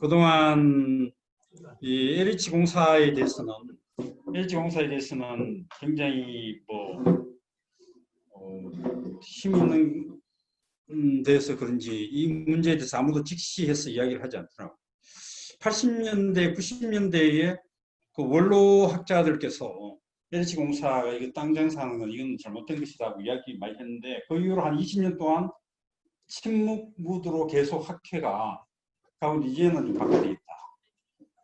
그동안 이 LH공사에 대해서는 굉장히 힘 있는 데서 그런지 이 문제에 대해서 아무도 직시해서 이야기를 하지 않더라고요. 80년대, 90년대에 그 원로 학자들께서 LH공사가 이거 땅 장사하는 건 이건 잘못된 것이라고 이야기 많이 했는데 그 이후로 한 20년 동안 침묵 무드로 계속 학회가 가운데 이제는 좀 바꿔야 되겠다.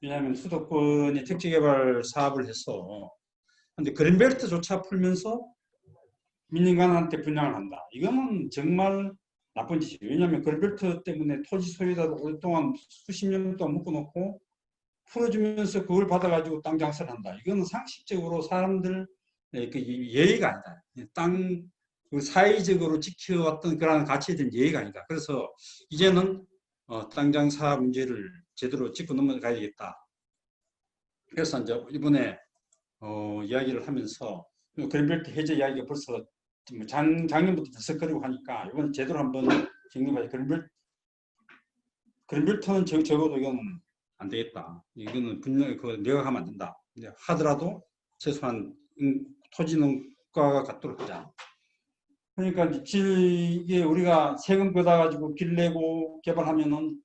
왜냐하면 수도권이 택지개발 사업을 해서 근데 그린벨트조차 풀면서 민간한테 분양을 한다. 이거는 정말 나쁜 짓이에요. 왜냐하면 그린벨트 때문에 토지 소유자도 오랫동안 수십 년 동안 묶어놓고 풀어주면서 그걸 받아가지고 땅 장사를 한다. 이거는 상식적으로 사람들 그 예의가 아니다. 땅 사회적으로 지켜왔던 그런 가치에 대한 예의가 아니다. 그래서 이제는 땅 장사 문제를 제대로 짚고 넘어가야겠다. 그래서 이제 이번에 이야기를 하면서 그린벨트 해제 이야기가 벌써 작년부터 들썩거리고 하니까 이번 제대로 한번 정리해봐야 그린벨트는 적어도 이건 안 되겠다. 이거는 분명히 내가 하면 안 된다. 하더라도 최소한 토지농가가 갖도록 하자. 그러니까 이게 우리가 세금 걷어가지고 길 내고 개발하면은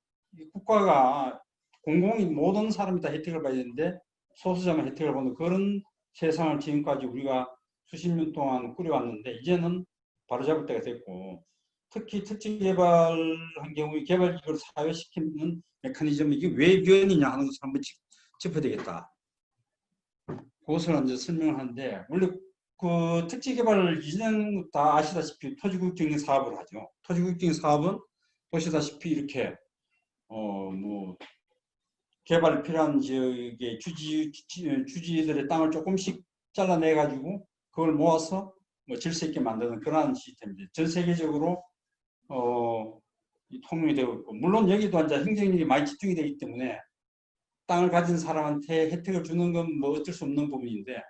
국가가 공공이 모든 사람이 다 혜택을 봐야 되는데 소수자만 혜택을 보는 그런 세상을 지금까지 우리가 수십 년 동안 꾸려왔는데 이제는 바로잡을 때가 됐고 특히 특지 개발한 경우에 개발 이익을 사회시키는 메커니즘 이게 왜 위헌이냐 하는 것을 한번 짚어야 되겠다. 그것을 이제 설명을 하는데 원래 그 특지 개발을 이제는 다 아시다시피 토지구역적인 사업을 하죠. 토지구역적인 사업은 보시다시피 이렇게 개발이 필요한 지역의 주지들의 땅을 조금씩 잘라내 가지고 그걸 모아서 질서 있게 만드는 그러한 시스템입니다. 전 세계적으로 통용이 되고 있고 물론 여기도 이제 행정력이 많이 집중이 되기 때문에 땅을 가진 사람한테 혜택을 주는 건 어쩔 수 없는 부분인데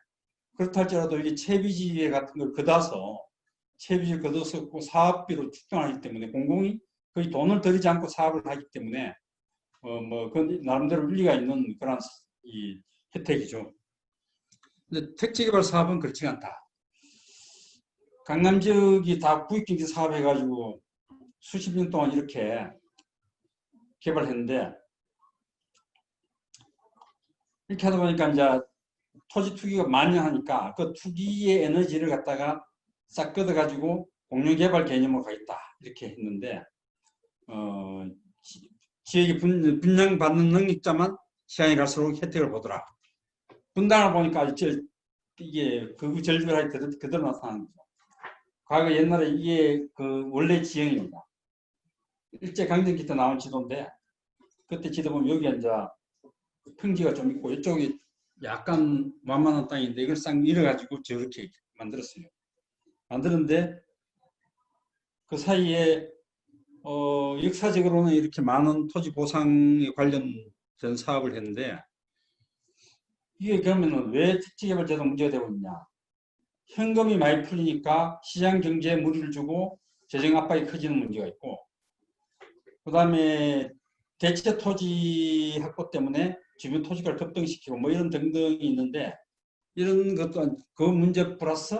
그렇다 할지라도 이게 채비지 같은 걸 걷어서 채비지를 걷어서 사업비로 축정하기 때문에 공공이 거의 돈을 들이지 않고 사업을 하기 때문에 그 나름대로 일리가 있는 그런 이 혜택이죠. 근데 택지개발 사업은 그렇지 않다. 강남 지역이 다 구획경제 사업 해가지고 수십 년 동안 이렇게 개발했는데 이렇게 하다 보니까 이제 토지 투기가 만연하니까 그 투기의 에너지를 갖다가 싹 걷어가지고 공유개발 개념으로 가겠다 이렇게 했는데 지역이 분양받는 능력자만 시간이 갈수록 혜택을 보더라. 분당을 보니까 이게 그 절절하게 그대로 나타나는 거죠. 과거 옛날에 이게 그 원래 지형입니다. 일제강점기 때 나온 지도인데 그때 지도 보면 여기 이제 평지가 좀 있고 이쪽이 약간 만만한 땅인데 이걸 싹 밀어가지고 저렇게 만들었어요. 만드는데 그 사이에 역사적으로는 이렇게 많은 토지 보상에 관련된 사업을 했는데 이게 그러면은 왜 특지개발제도 문제가 되고 있냐? 현금이 많이 풀리니까 시장 경제에 무리를 주고 재정 압박이 커지는 문제가 있고, 그 다음에 대체 토지 확보 때문에 주변 토지가를 급등시키고 뭐 이런 등등이 있는데 이런 것도 그 문제 플러스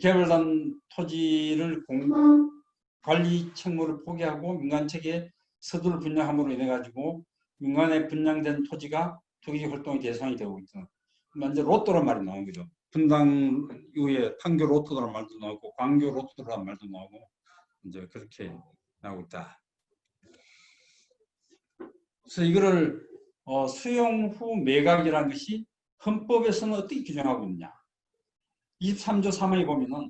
개발된 토지를 관리 책무를 포기하고 민간 측에 서두를 분양함으로 인해 가지고 민간에 분양된 토지가 투기 활동의 대상이 되고 있다. 이제 로또란 말이 나온 거죠. 분당 이후에 판교 로또라는 말도 나오고 광교 로또라는 말도 나오고 이제 그렇게 나오고 있다. 그래서 이거를 수용 후 매각이라는 것이 헌법에서는 어떻게 규정하고 있냐. 23조 3항에 보면은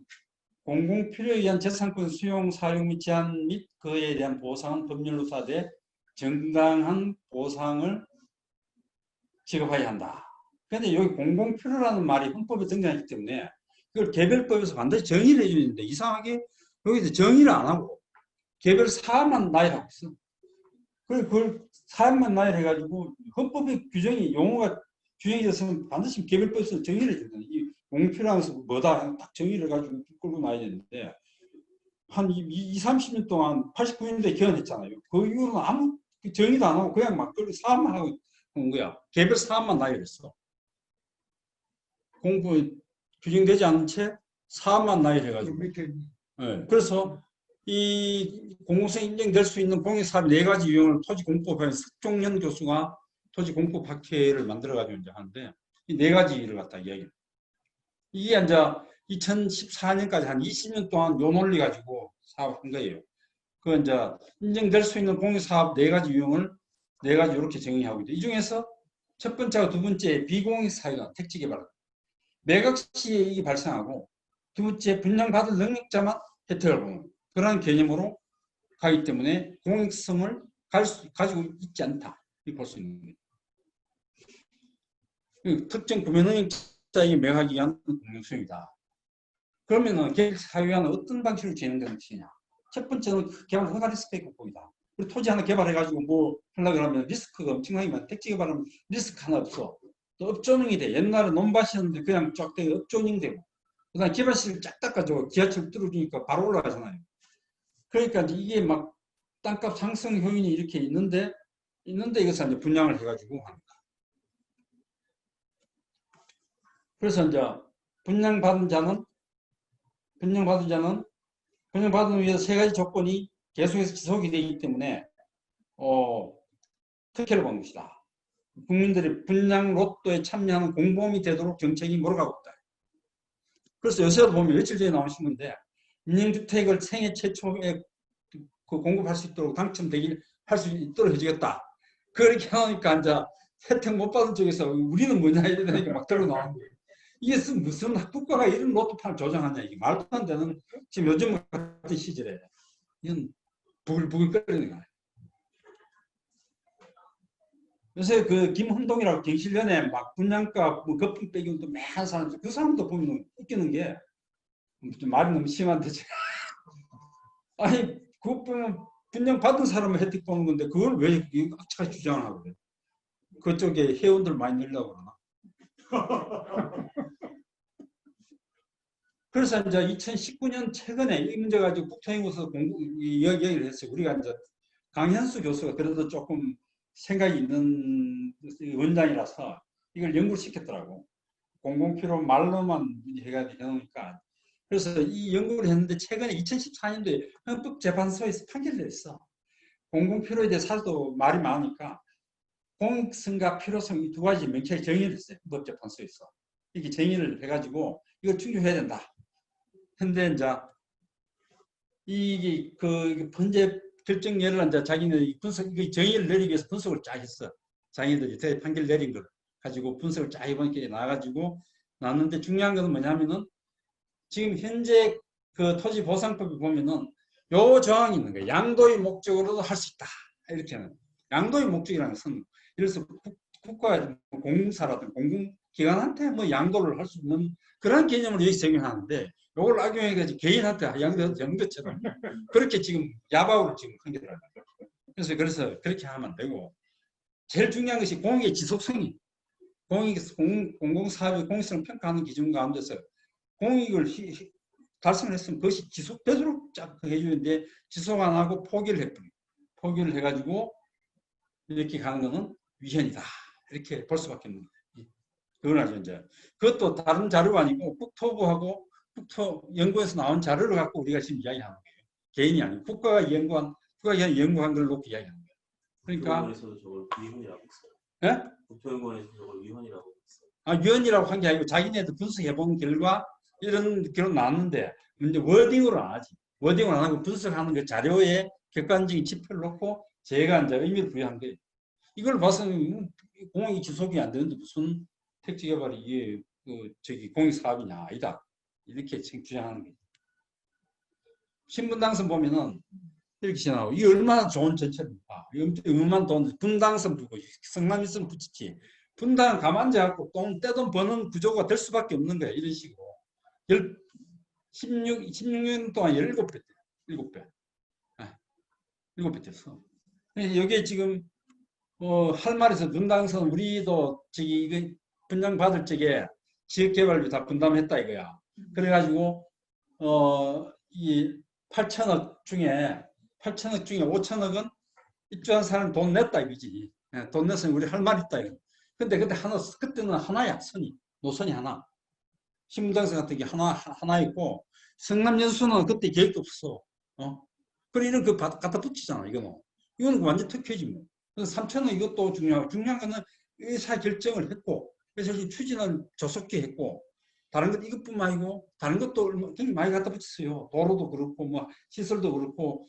공공필요에 의한 재산권 수용, 사용 및 제한 및 그에 대한 보상은 법률로 사되 정당한 보상을 지급해야 한다. 그런데 여기 공공필요라는 말이 헌법에 등장했기 때문에 그걸 개별법에서 반드시 정의를 해주는데 이상하게 여기서 정의를 안 하고 개별 사업만 나열하고 있어. 그걸 사업만 나열해가지고 헌법의 규정이 용어가 규정이 됐으면 반드시 개별법에서 정의를 해줘야 된다. 이 공필요한 것은 뭐다 딱 정의를 가지고 끌고 나야 되는데 한 20, 30년 동안 89년도에 개헌했잖아요. 그 이후로는 아무 정의도 안 하고 그냥 막 사업만 하고 온 거야. 개별 사업만 나열했어. 공부 규정되지 않은 채 사업만 나열해가지고. 네. 그래서 이 공공성 인정될 수 있는 공익사업 4가지 유형을 토지공법에 석종현 교수가 토지공법 학회를 만들어가지고 이제 하는데 이 4가지를 갖다 이야기해요. 이게 이제 2014년까지 한 20년 동안 요 논리 가지고 사업한 거예요. 그 이제 인정될 수 있는 공익사업 4가지 유형을 4가지 이렇게 정의하고 있다. 이 중에서 첫 번째와 두 번째 비공익사회가 택지개발. 매각 시에 이익이 발생하고 두 번째 분양받을 능력자만 혜택을 보는 그런 개념으로 가기 때문에 공익성을 가지고 있지 않다. 이렇게 볼 수 있는 거예요. 특정 구매 능력자에게 매각하기 위한 공익성이다. 그러면은 계획사회와는 어떤 방식으로 진행되는 것이냐. 첫 번째는 개발 허가 리스크의 극복이다. 우리 토지 하나 개발해가지고 뭐 하려고 하면 리스크가 엄청나게 많아. 택지 개발하면 리스크 하나 없어. 또 업조능이 돼. 옛날에 논밭이었는데 그냥 쫙 되고 업조능 되고. 그 다음에 개발시를 쫙 닦아줘. 지하철 뚫어주니까 바로 올라가잖아요. 그러니까 이게 막 땅값 상승 효인이 이렇게 있는데 이것을 이제 분양을 해가지고 합니다. 그래서 이제 분양받은 자는 위해서 3가지 조건이 계속해서 지속이 되기 때문에 특혜를 받는 것이다. 국민들이 분양 로또에 참여하는 공범이 되도록 정책이 몰아가고 있다. 그래서 요새도 보면 며칠 전에 나온 신문인데 임대주택을 생애 최초에 공급할 수 있도록 할 수 있도록 해주겠다. 그렇게 하니까 이제 혜택 못 받은 쪽에서 우리는 뭐냐 이러니까 막 들고 나오는 거예요. 이게 무슨 국가가 이런 로또판을 조장하냐 이게 말도 안 되는 지금 요즘 같은 시절에 이건 부글부글거리는 거예요. 요새 그 김헌동이라고 경실련에 막 분양가 뭐 거품 빼기도 매한 사람 그 사람도 보면 웃기는 게 좀 말이 너무 심한데 아니 그거 보면 분양 받은 사람은 혜택 보는 건데 그걸 왜 악착같이 주장을 하고 그래? 그쪽에 회원들 많이 늘려고 그러나? 그래서 이제 2019년 최근에 이 문제 가지고 국토연구소 이야기를 했어요. 우리가 이제 강현수 교수가 그래도 조금 생각이 있는 원장이라서 이걸 연구를 시켰더라고. 공공필요 말로만 해놓으니까. 그래서 이 연구를 했는데 최근에 2014년도에 헌법재판소에서 판결을 냈어. 공공필요에 대해서 하도 말이 많으니까 공익성과 필요성 이 2가지 명쾌하게 정의를 했어요. 헌법재판소에서. 이렇게 정의를 해가지고 이걸 충족해야 된다. 근데 이제 이게 그 번제 결정례를 이제 자기네 분석 정의를 내리기 위해서 분석을 쫙 했어. 자기들이 대 판결 내린 걸 가지고 분석을 쫙 해보니까 나가지고 나왔는데 중요한 것은 뭐냐면은 지금 현재 그 토지보상법에 보면은 요 조항이 있는 거예요. 양도의 목적으로도 할 수 있다. 이렇게 하는. 양도의 목적이라는 것은 예를 들어서 국가 공공사라든 공공기관한테 뭐 양도를 할 수 있는 그런 개념을 여기 적용하는데 요걸 악용해가지고 개인한테 양도해도 되는 것처럼 그렇게 지금 야박으로 지금 한 게더라고요. 그래서 그렇게 하면 안 되고 제일 중요한 것이 공익의 지속성이 공공사업의 공익성을 평가하는 기준 가운데서 공익을 달성을 했으면 그것이 지속되도록 쫙 해주는데 지속 안 하고 포기를 해버려요. 포기를 해가지고 이렇게 가는 것은 위헌이다. 이렇게 볼 수밖에 없는 거예요. 그건 아주 이제 그것도 다른 자료가 아니고 국토부하고 국토연구에서 나온 자료를 갖고 우리가 지금 이야기하는 거예요. 개인이 아니고 국가가 연구한 걸 놓고 이야기하는 거예요. 그러니까 국토연구원에서도 저걸 위헌이라고 했어요. 예? 국토연구원에서 저걸 위헌이라고 했어요. 위헌이라고 한 게 아니고 자기네도 분석해본 결과 이런 결론 나왔는데 문제 워딩으로 안 하지. 워딩으로 안 하고 분석하는 그 자료에 객관적인 지표를 놓고 제가 이제 의미를 부여한 거예요. 이걸 봐서는 공익 지속이 안 되는데 무슨 택지 개발이 이게 공익 사업이냐 아니다. 이렇게 주장하는 거예요. 신분당선 보면은 이렇게 지나고 이게 얼마나 좋은 전철입니까? 얼마나 돈 분당선 부고 성남 있으면 붙이지. 분당 가만히 갖고 떼돈 버는 구조가 될 수밖에 없는 거예요. 이런 식으로. 16년 동안 17배 돼요. 7배. 7배 됐어. 여기에 지금 할 말에서 분당선 우리도 이거 분양받을 적에 지역개발비 다 분담했다 이거야. 그래가지고 이 8천억 중에 5천억은 입주한 사람이 돈 냈다 이거지. 예, 돈 냈으니 우리 할 말 있다 이거. 근데 그때는 하나야 선이 노선이 하나. 신분당선 같은 게 하나 있고 성남연수는 그때 계획도 없어. 그래 이런 그 갖다 붙이잖아 이거는 완전 특혜지 뭐. 그래서 3천은 이것도 중요한 거는 의사 결정을 했고 그래서 추진을 조속히 했고 다른 것 이것뿐만 아니고 다른 것도 굉장히 많이 갖다 붙였어요. 도로도 그렇고 뭐 시설도 그렇고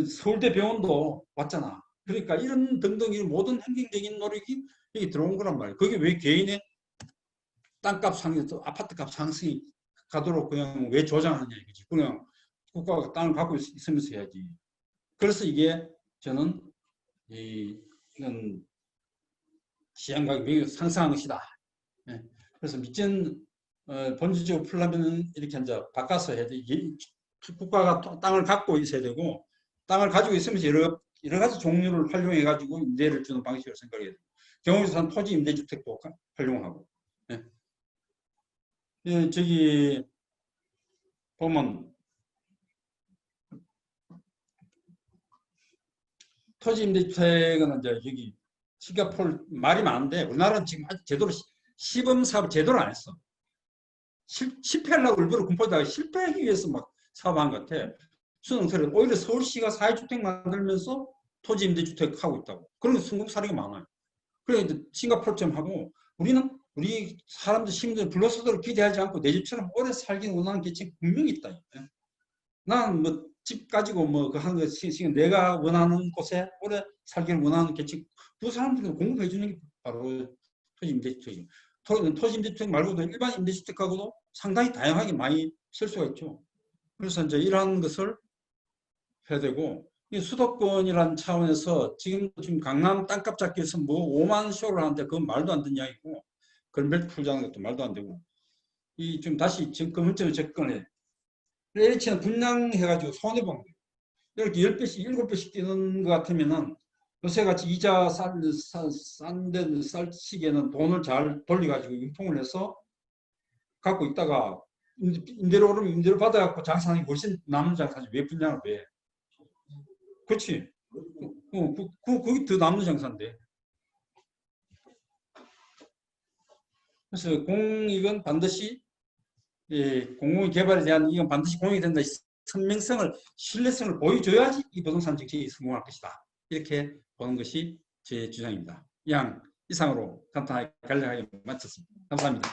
서울대 병원도 왔잖아. 그러니까 이런 등등 이 모든 행정적인 노력이 여기 들어온 거란 말이에요. 그게 왜 개인의 땅값 상승, 아파트값 상승이 가도록 그냥 왜 조장하느냐 이거지. 그냥 국가가 땅을 갖고 있으면서 해야지. 그래서 이게 저는 이건 시장 가격이 상승한 것이다. 예. 그래서 밑전 본질적으로 풀려면 이렇게 이제 바꿔서 해야 돼. 국가가 땅을 갖고 있어야 되고 땅을 가지고 있으면서 여러 가지 종류를 활용해 가지고 임대를 주는 방식으로 생각해야 돼. 경우에서 토지 임대주택도 활용하고. 예. 예, 저기 보면 토지 임대주택은 이제 여기 싱가포르 말이 많은데 우리나라는 지금 아직 제대로 시범 사업 제대로 안 했어. 실패하려고 일부러 군포에다가 실패하기 위해서 막 사업한 것 같아. 수능서를 오히려 서울시가 사회주택 만들면서 토지 임대주택 하고 있다고. 그런 성공 사례가 많아요. 그래 이제 싱가포르처럼 하고 우리 사람들 시민들 불로소득을 기대하지 않고 내 집처럼 오래 살기를 원하는 계층이 분명히 있다. 나는 뭐 집 가지고 뭐 그 하는 거 내가 원하는 곳에 오래 살기를 원하는 계층 그 사람들은 공급해 주는 게 바로 토지 임대주택이죠. 토지 임대주택 말고도 일반 임대주택하고도 상당히 다양하게 많이 쓸 수가 있죠. 그래서 이제 이러한 것을 해야 되고 수도권이라는 차원에서 지금 강남 땅값 잡기 위해서 뭐 5만 쇼를 하는데 그건 말도 안 되는 이야기고 건벨트 풀자는 것도 말도 안 되고 이 좀 다시 근본적으로 접근해. LH는 분양해가지고 손해보는 거예요. 이렇게 10배씩, 7배씩 뛰는 것 같으면은 요새같이 이자 싼 시기에는 돈을 잘 돌려가지고 융통을 해서 갖고 있다가 임대료 오르면 임대료 받아갖고 장사하는 게 훨씬 남는 장사지. 왜 분양을 왜? 그렇지. 그게 더 남는 장사인데. 그래서 공익은 반드시 공공의 개발에 대한 이건 반드시 공익이 된다. 선명성을 신뢰성을 보여줘야지 이 부동산 정책이 성공할 것이다. 이렇게 보는 것이 제 주장입니다. 이상으로 간단하게 간략하게 마쳤습니다. 감사합니다.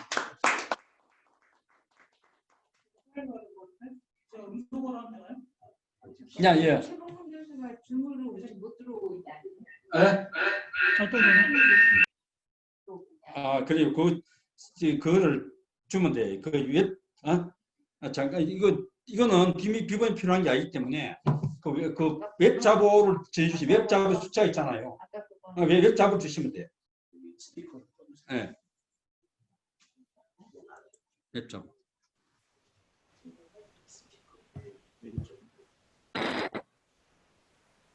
예. 최범근 교수가 주문으로 오셔서 못 들어오고 있다. 예? 그리고 그거를 주면 돼. 잠깐 이거는 비번이 필요한 게 아니기 때문에 그 웹자보를 제주시 웹자보 숫자 있잖아요. 웹자보 주시면 돼. 네. 웹자보.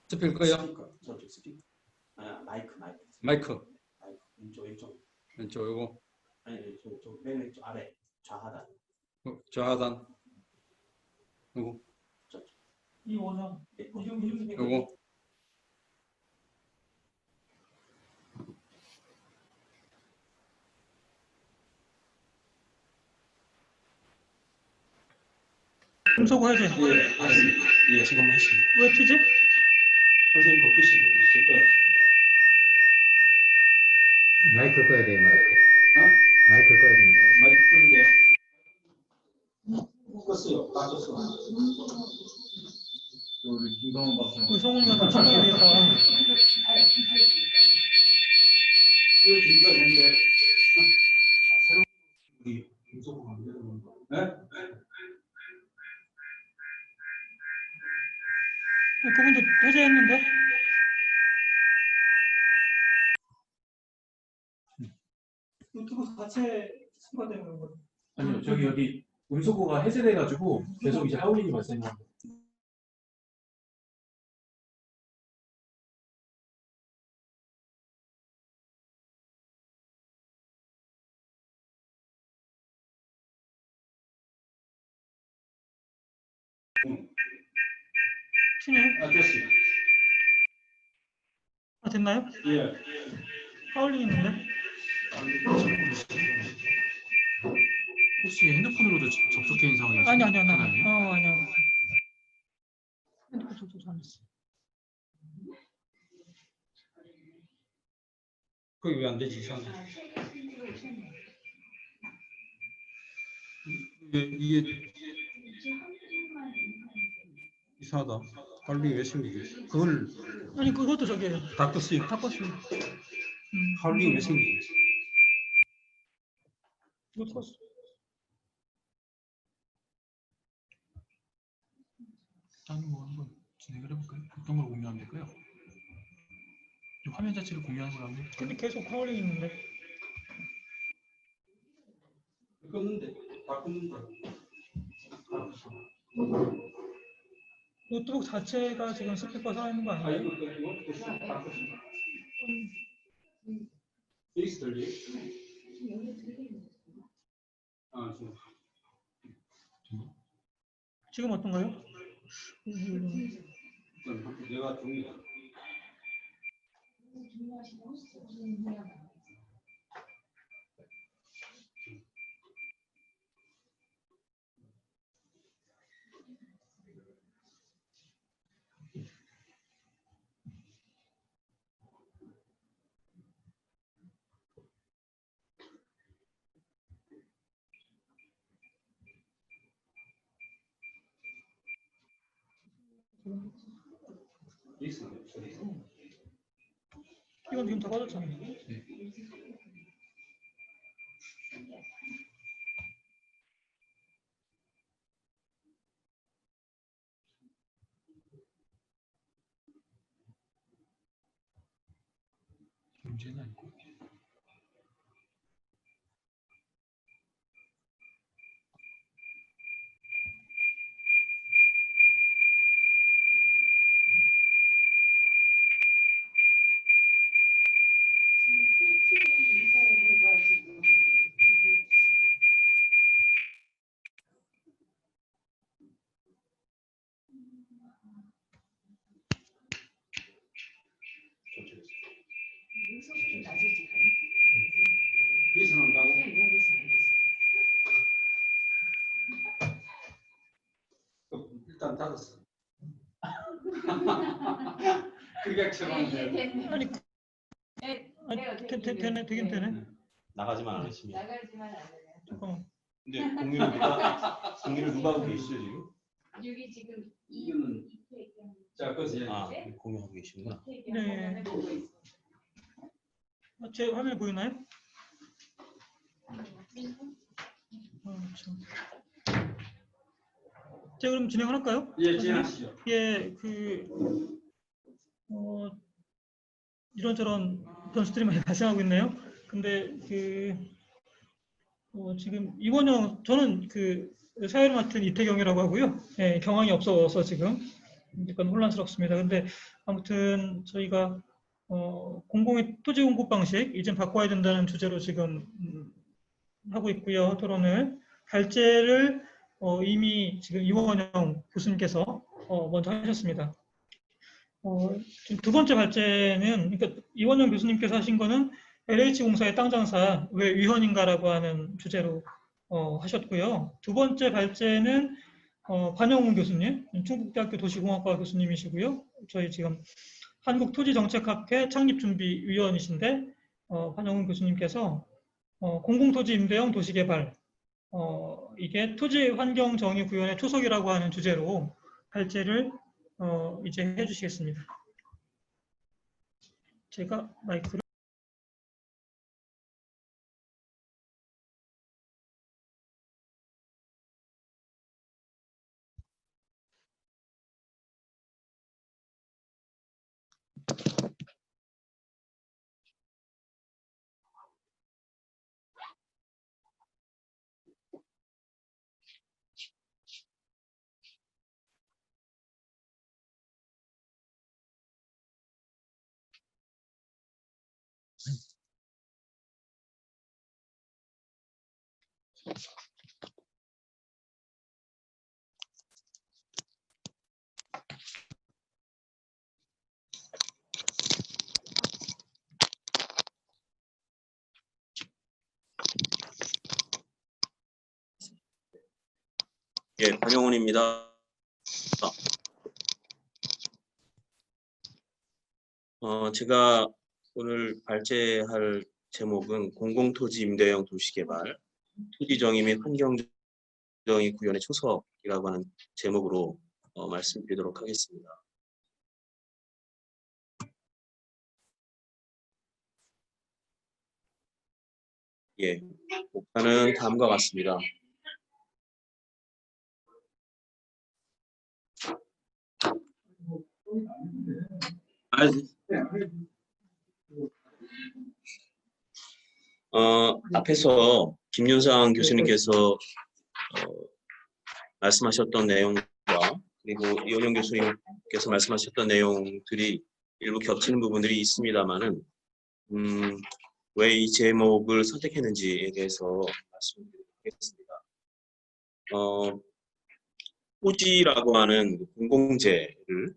스피커요? 저쪽 스피커. 마이크. 마이크. 왼쪽 요거. 아니 맨 왼쪽 아래 좌하단. 좌하단. 요거. 이 원형. 요거. 금속 해제. 예, 지금 했습니다. 왜 튀지? 선생님 거 끄시고 있을 거예요. 마이크 꺼야 돼요, 마이크. 마이크 꺼야 됩니다. 마이크 끄는데. 껐어요. 다 껐어. 우리 김동원 박사님. 그 성훈이가 다 찾아야 되겠다. 이거 진짜 했는데. 새로운 우리 김소국 안 되는 거. 네? 그분도 해제했는데? 유튜브 자체 승가되는 거. 아니요, 저기 여기 음소거가 해제돼가지고 계속 이제 하울링이 발생합니다. 친해? 됐습니다. 됐나요? 예. 하울링 있는데. 혹시 핸드폰으로도 접속해 있는 상황이죠? 아니 아니야. 아니에요? 아니야. 핸드폰 접속 안 했어. 그게 왜 안 되지? 이상하게. 이게 이상하다. 하울링이 왜 생기지? 그걸 아니 그것도 저기 다 껐어요. 다 껐어요. 하울링이 왜 생기지? 이거 껐어. 일단 뭐 한번 진행을 해볼까요? 어떤 걸 공유하면 될까요? 이 화면 자체를 공유하는 걸 하면 근데 계속 하울링 있는데. 껐는데 다 껐는데. 노트북 자체가 지금 스피커 살아있는 거 아 아니에요? 이것도 다 껐습니다. 여기서 들려요? 아 지금. 지금 어떤가요? 내가 중이야. 여기서 들려요. 이건 지금 다 꺼졌잖아요. 문제는 아니고. 여기서 한다고? 일단 닫았어. 그게처럼 아니 되네 되긴 되네. 나가지만 않으시면. 나가지만 않으면 잠깐만. 근데 공유를 누가 하고 계시죠 지금? 여기 지금 이거는 자 그래서 아 공유하고 계시구나. 네. 제 화면 보이나요? 참. 자 그럼 진행을 할까요? 예 진행하시죠. 예, 이런저런 변수들이 많이 발생하고 있네요. 근데 지금 이원영 저는 사회를 맡은 이태경이라고 하고요. 예, 경황이 없어서 지금 약간 혼란스럽습니다. 근데 아무튼 저희가 공공의 토지 공급 방식 이제 바꿔야 된다는 주제로 지금 하고 있고요. 토론을 발제를 이미 지금 이원영 교수님께서 먼저 하셨습니다. 지금 두 번째 발제는 그러니까 이원영 교수님께서 하신 거는 LH공사의 땅 장사 왜 위헌인가라고 하는 주제로 하셨고요. 두 번째 발제는 반영훈 교수님, 충북대학교 도시공학과 교수님이시고요. 저희 지금 한국토지정책학회 창립준비위원이신데 반영훈 교수님께서 공공토지 임대형 도시개발 이게 토지환경정의구현의 초석이라고 하는 주제로 발제를 이제 해주시겠습니다. 제가 마이크를 예, 권영훈입니다. 제가 오늘 발제할 제목은 공공토지 임대형 도시개발, 토지정의 및 환경정의 구현의 초석이라고 하는 제목으로 말씀드리도록 하겠습니다. 예, 목표는 다음과 같습니다. 앞에서 김윤상 교수님께서 말씀하셨던 내용과 그리고 이원영 교수님께서 말씀하셨던 내용들이 일부 겹치는 부분들이 있습니다만은 왜 이 제목을 선택했는지에 대해서 말씀드리겠습니다. 토지라고 하는 공공재를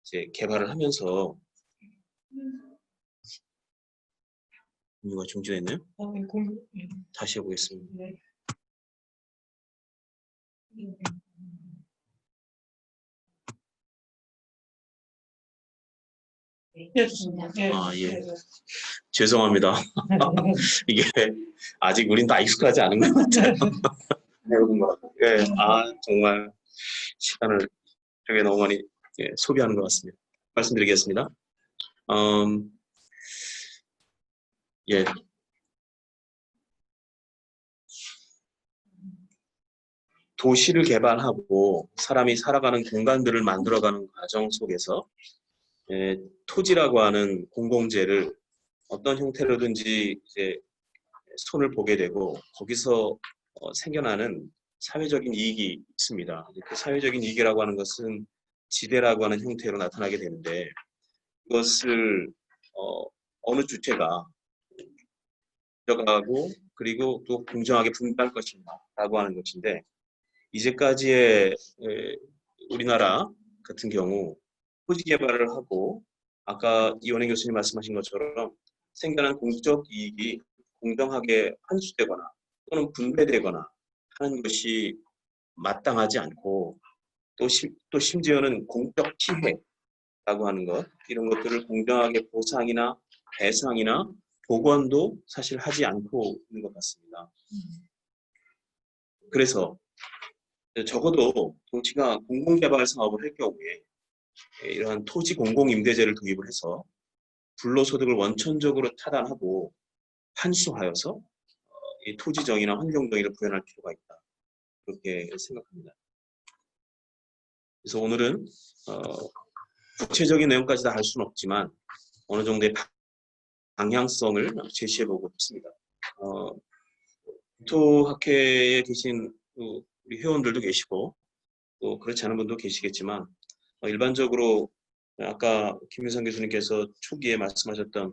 이제 개발을 하면서 공유가 중지됐네요. 다시 해보겠습니다. 네. 예, 좋습니다. 예. 예. 죄송합니다. 이게 아직 우린 다 익숙하지 않은 것 같아요. 예, 정말 시간을 되게 너무 많이 소비하는 것 같습니다. 말씀드리겠습니다. 예. 도시를 개발하고 사람이 살아가는 공간들을 만들어가는 과정 속에서 토지라고 하는 공공재를 어떤 형태로든지 이제 손을 보게 되고 거기서 생겨나는 사회적인 이익이 있습니다. 그 사회적인 이익이라고 하는 것은 지대라고 하는 형태로 나타나게 되는데 그것을 어느 주체가 가져가고 그리고 또 공정하게 분배할 것인가라고 하는 것인데 이제까지의 우리나라 같은 경우 토지 개발을 하고 아까 이원행 교수님 말씀하신 것처럼 생겨난 공적 이익이 공정하게 환수되거나 또는 분배되거나 하는 것이 마땅하지 않고 또 심지어는 공적 피해라고 하는 것 이런 것들을 공정하게 보상이나 배상이나 복원도 사실 하지 않고 있는 것 같습니다. 그래서 적어도 정치가 공공개발 사업을 할 경우에 이러한 토지 공공임대제를 도입을 해서 불로소득을 원천적으로 차단하고 환수하여서 이 토지정의나 환경정의를 구현할 필요가 있다. 그렇게 생각합니다. 그래서 오늘은 구체적인 내용까지 다 할 수는 없지만 어느 정도의 방향성을 제시해보고 싶습니다. 국토학회에 계신 우리 회원들도 계시고 또 그렇지 않은 분도 계시겠지만 일반적으로 아까 김윤상 교수님께서 초기에 말씀하셨던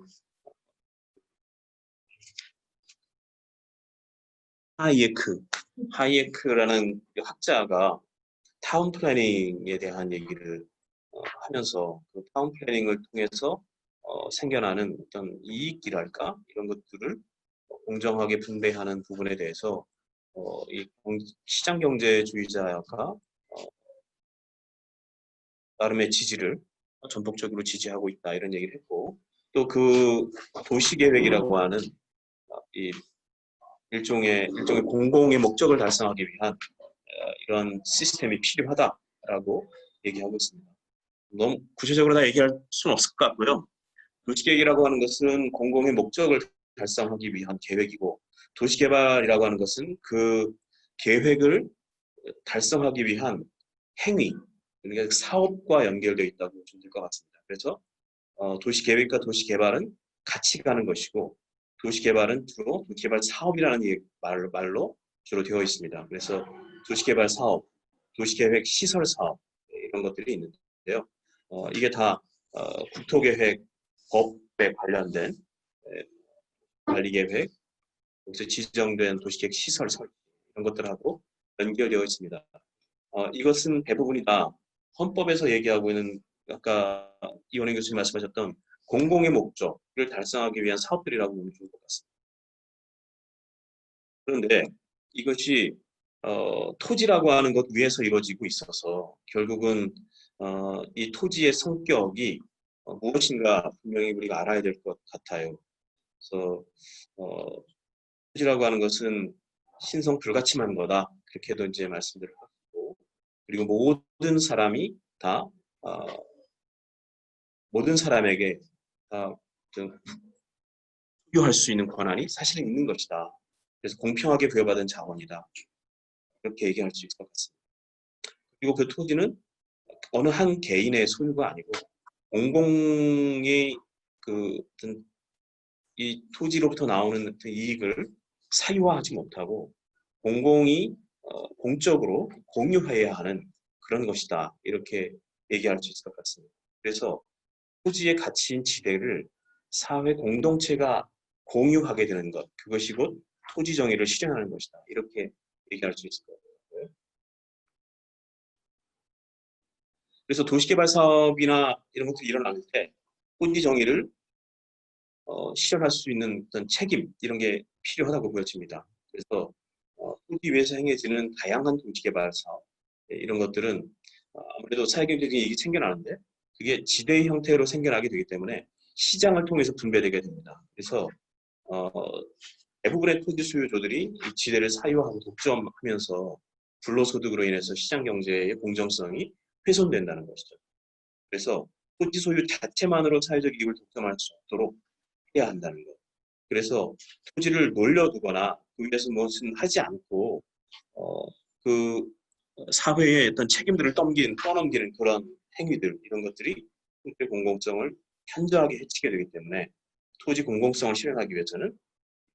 하이에크라는 학자가 타운 플래닝에 대한 얘기를 하면서 그 타운 플래닝을 통해서 생겨나는 어떤 이익이랄까 이런 것들을 공정하게 분배하는 부분에 대해서 이 시장경제주의자가 나름의 지지를 전폭적으로 지지하고 있다 이런 얘기를 했고 또 그 도시계획이라고 하는 이 일종의 공공의 목적을 달성하기 위한 이런 시스템이 필요하다라고 얘기하고 있습니다. 너무 구체적으로 다 얘기할 수는 없을 것 같고요. 도시계획이라고 하는 것은 공공의 목적을 달성하기 위한 계획이고 도시개발이라고 하는 것은 그 계획을 달성하기 위한 행위, 그러니까 사업과 연결되어 있다고 보시면 될 것 같습니다. 그래서 도시계획과 도시개발은 같이 가는 것이고 도시개발은 주로 도시개발 사업이라는 말로 주로 되어 있습니다. 그래서 도시개발 사업, 도시계획 시설 사업 이런 것들이 있는데요. 이게 다 국토계획 법에 관련된 관리계획, 여기서 지정된 도시계획 시설 설계 이런 것들하고 연결되어 있습니다. 이것은 대부분이 다 헌법에서 얘기하고 있는 아까 이원행 교수님 말씀하셨던 공공의 목적을 달성하기 위한 사업들이라고 보면 좋을 것 같습니다. 그런데 이것이 토지라고 하는 것 위에서 이루어지고 있어서 결국은 이 토지의 성격이 무엇인가 분명히 우리가 알아야 될 것 같아요. 그래서 토지라고 하는 것은 신성 불가침한 거다. 그렇게도 이제 말씀드릴 것 같고, 그리고 모든 사람이 다 모든 사람에게 다 소유할 수 있는 권한이 사실은 있는 것이다. 그래서 공평하게 부여받은 자원이다. 이렇게 얘기할 수 있을 것 같습니다. 그리고 그 토지는 어느 한 개인의 소유가 아니고 공공의 어떤 이 토지로부터 나오는 어떤 이익을 사유화하지 못하고 공공이 공적으로 공유해야 하는 그런 것이다. 이렇게 얘기할 수 있을 것 같습니다. 그래서 토지의 가치인 지대를 사회 공동체가 공유하게 되는 것, 그것이 곧 토지 정의를 실현하는 것이다. 이렇게 얘기할 수 있을 것 같아요. 그래서 도시개발 사업이나 이런 것들이 일어날 때 토지 정의를 실현할 수 있는 어떤 책임 이런 게 필요하다고 보여집니다. 그래서 토지 위에서 행해지는 다양한 도시개발 사업 이런 것들은 아무래도 사회경제적인 이익이 생겨나는데 그게 지대의 형태로 생겨나게 되기 때문에 시장을 통해서 분배되게 됩니다. 그래서 대부분의 토지 소유주들이 이 지대를 사유하고 독점하면서 불로소득으로 인해서 시장 경제의 공정성이 훼손된다는 것이죠. 그래서 토지 소유 자체만으로 사회적 이익을 독점할 수 없도록 해야 한다는 것. 그래서 토지를 놀려두거나 그 위해서 무엇은 하지 않고 그 사회의 어떤 책임들을 떠넘기는 그런 행위들 이런 것들이 토지 공공성을 현저하게 해치게 되기 때문에 토지 공공성을 실현하기 위해서는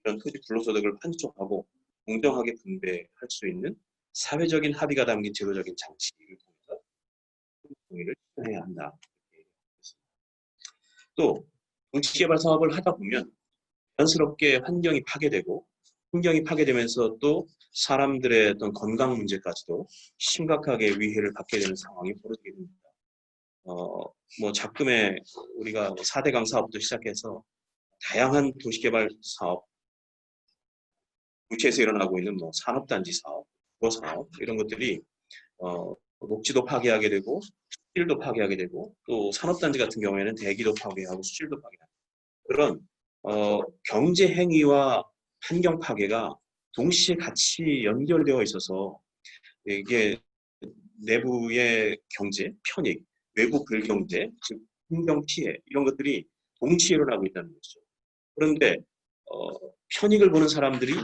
이런 토지 불로소득을 판촉하고 공정하게 분배할 수 있는 사회적인 합의가 담긴 제도적인 장치를 통해서 동의를 실현해야 한다. 또 도시개발 사업을 하다 보면 자연스럽게 환경이 파괴되고 환경이 파괴되면서 또 사람들의 어떤 건강 문제까지도 심각하게 위해를 받게 되는 상황이 벌어지게 됩니다. 뭐 작금에 우리가 4대강 사업부터 시작해서 다양한 도시개발 사업, 구체에서 일어나고 있는 뭐 산업단지 사업, 도사업 이런 것들이 녹지도 파괴하게 되고 수질도 파괴하게 되고 또 산업단지 같은 경우에는 대기도 파괴하고 수질도 파괴하고 그런 경제 행위와 환경 파괴가 동시에 같이 연결되어 있어서 이게 내부의 경제, 편익, 외부 불경제, 즉 환경 피해 이런 것들이 동시에 일어나고 있다는 것이죠. 그런데 편익을 보는 사람들이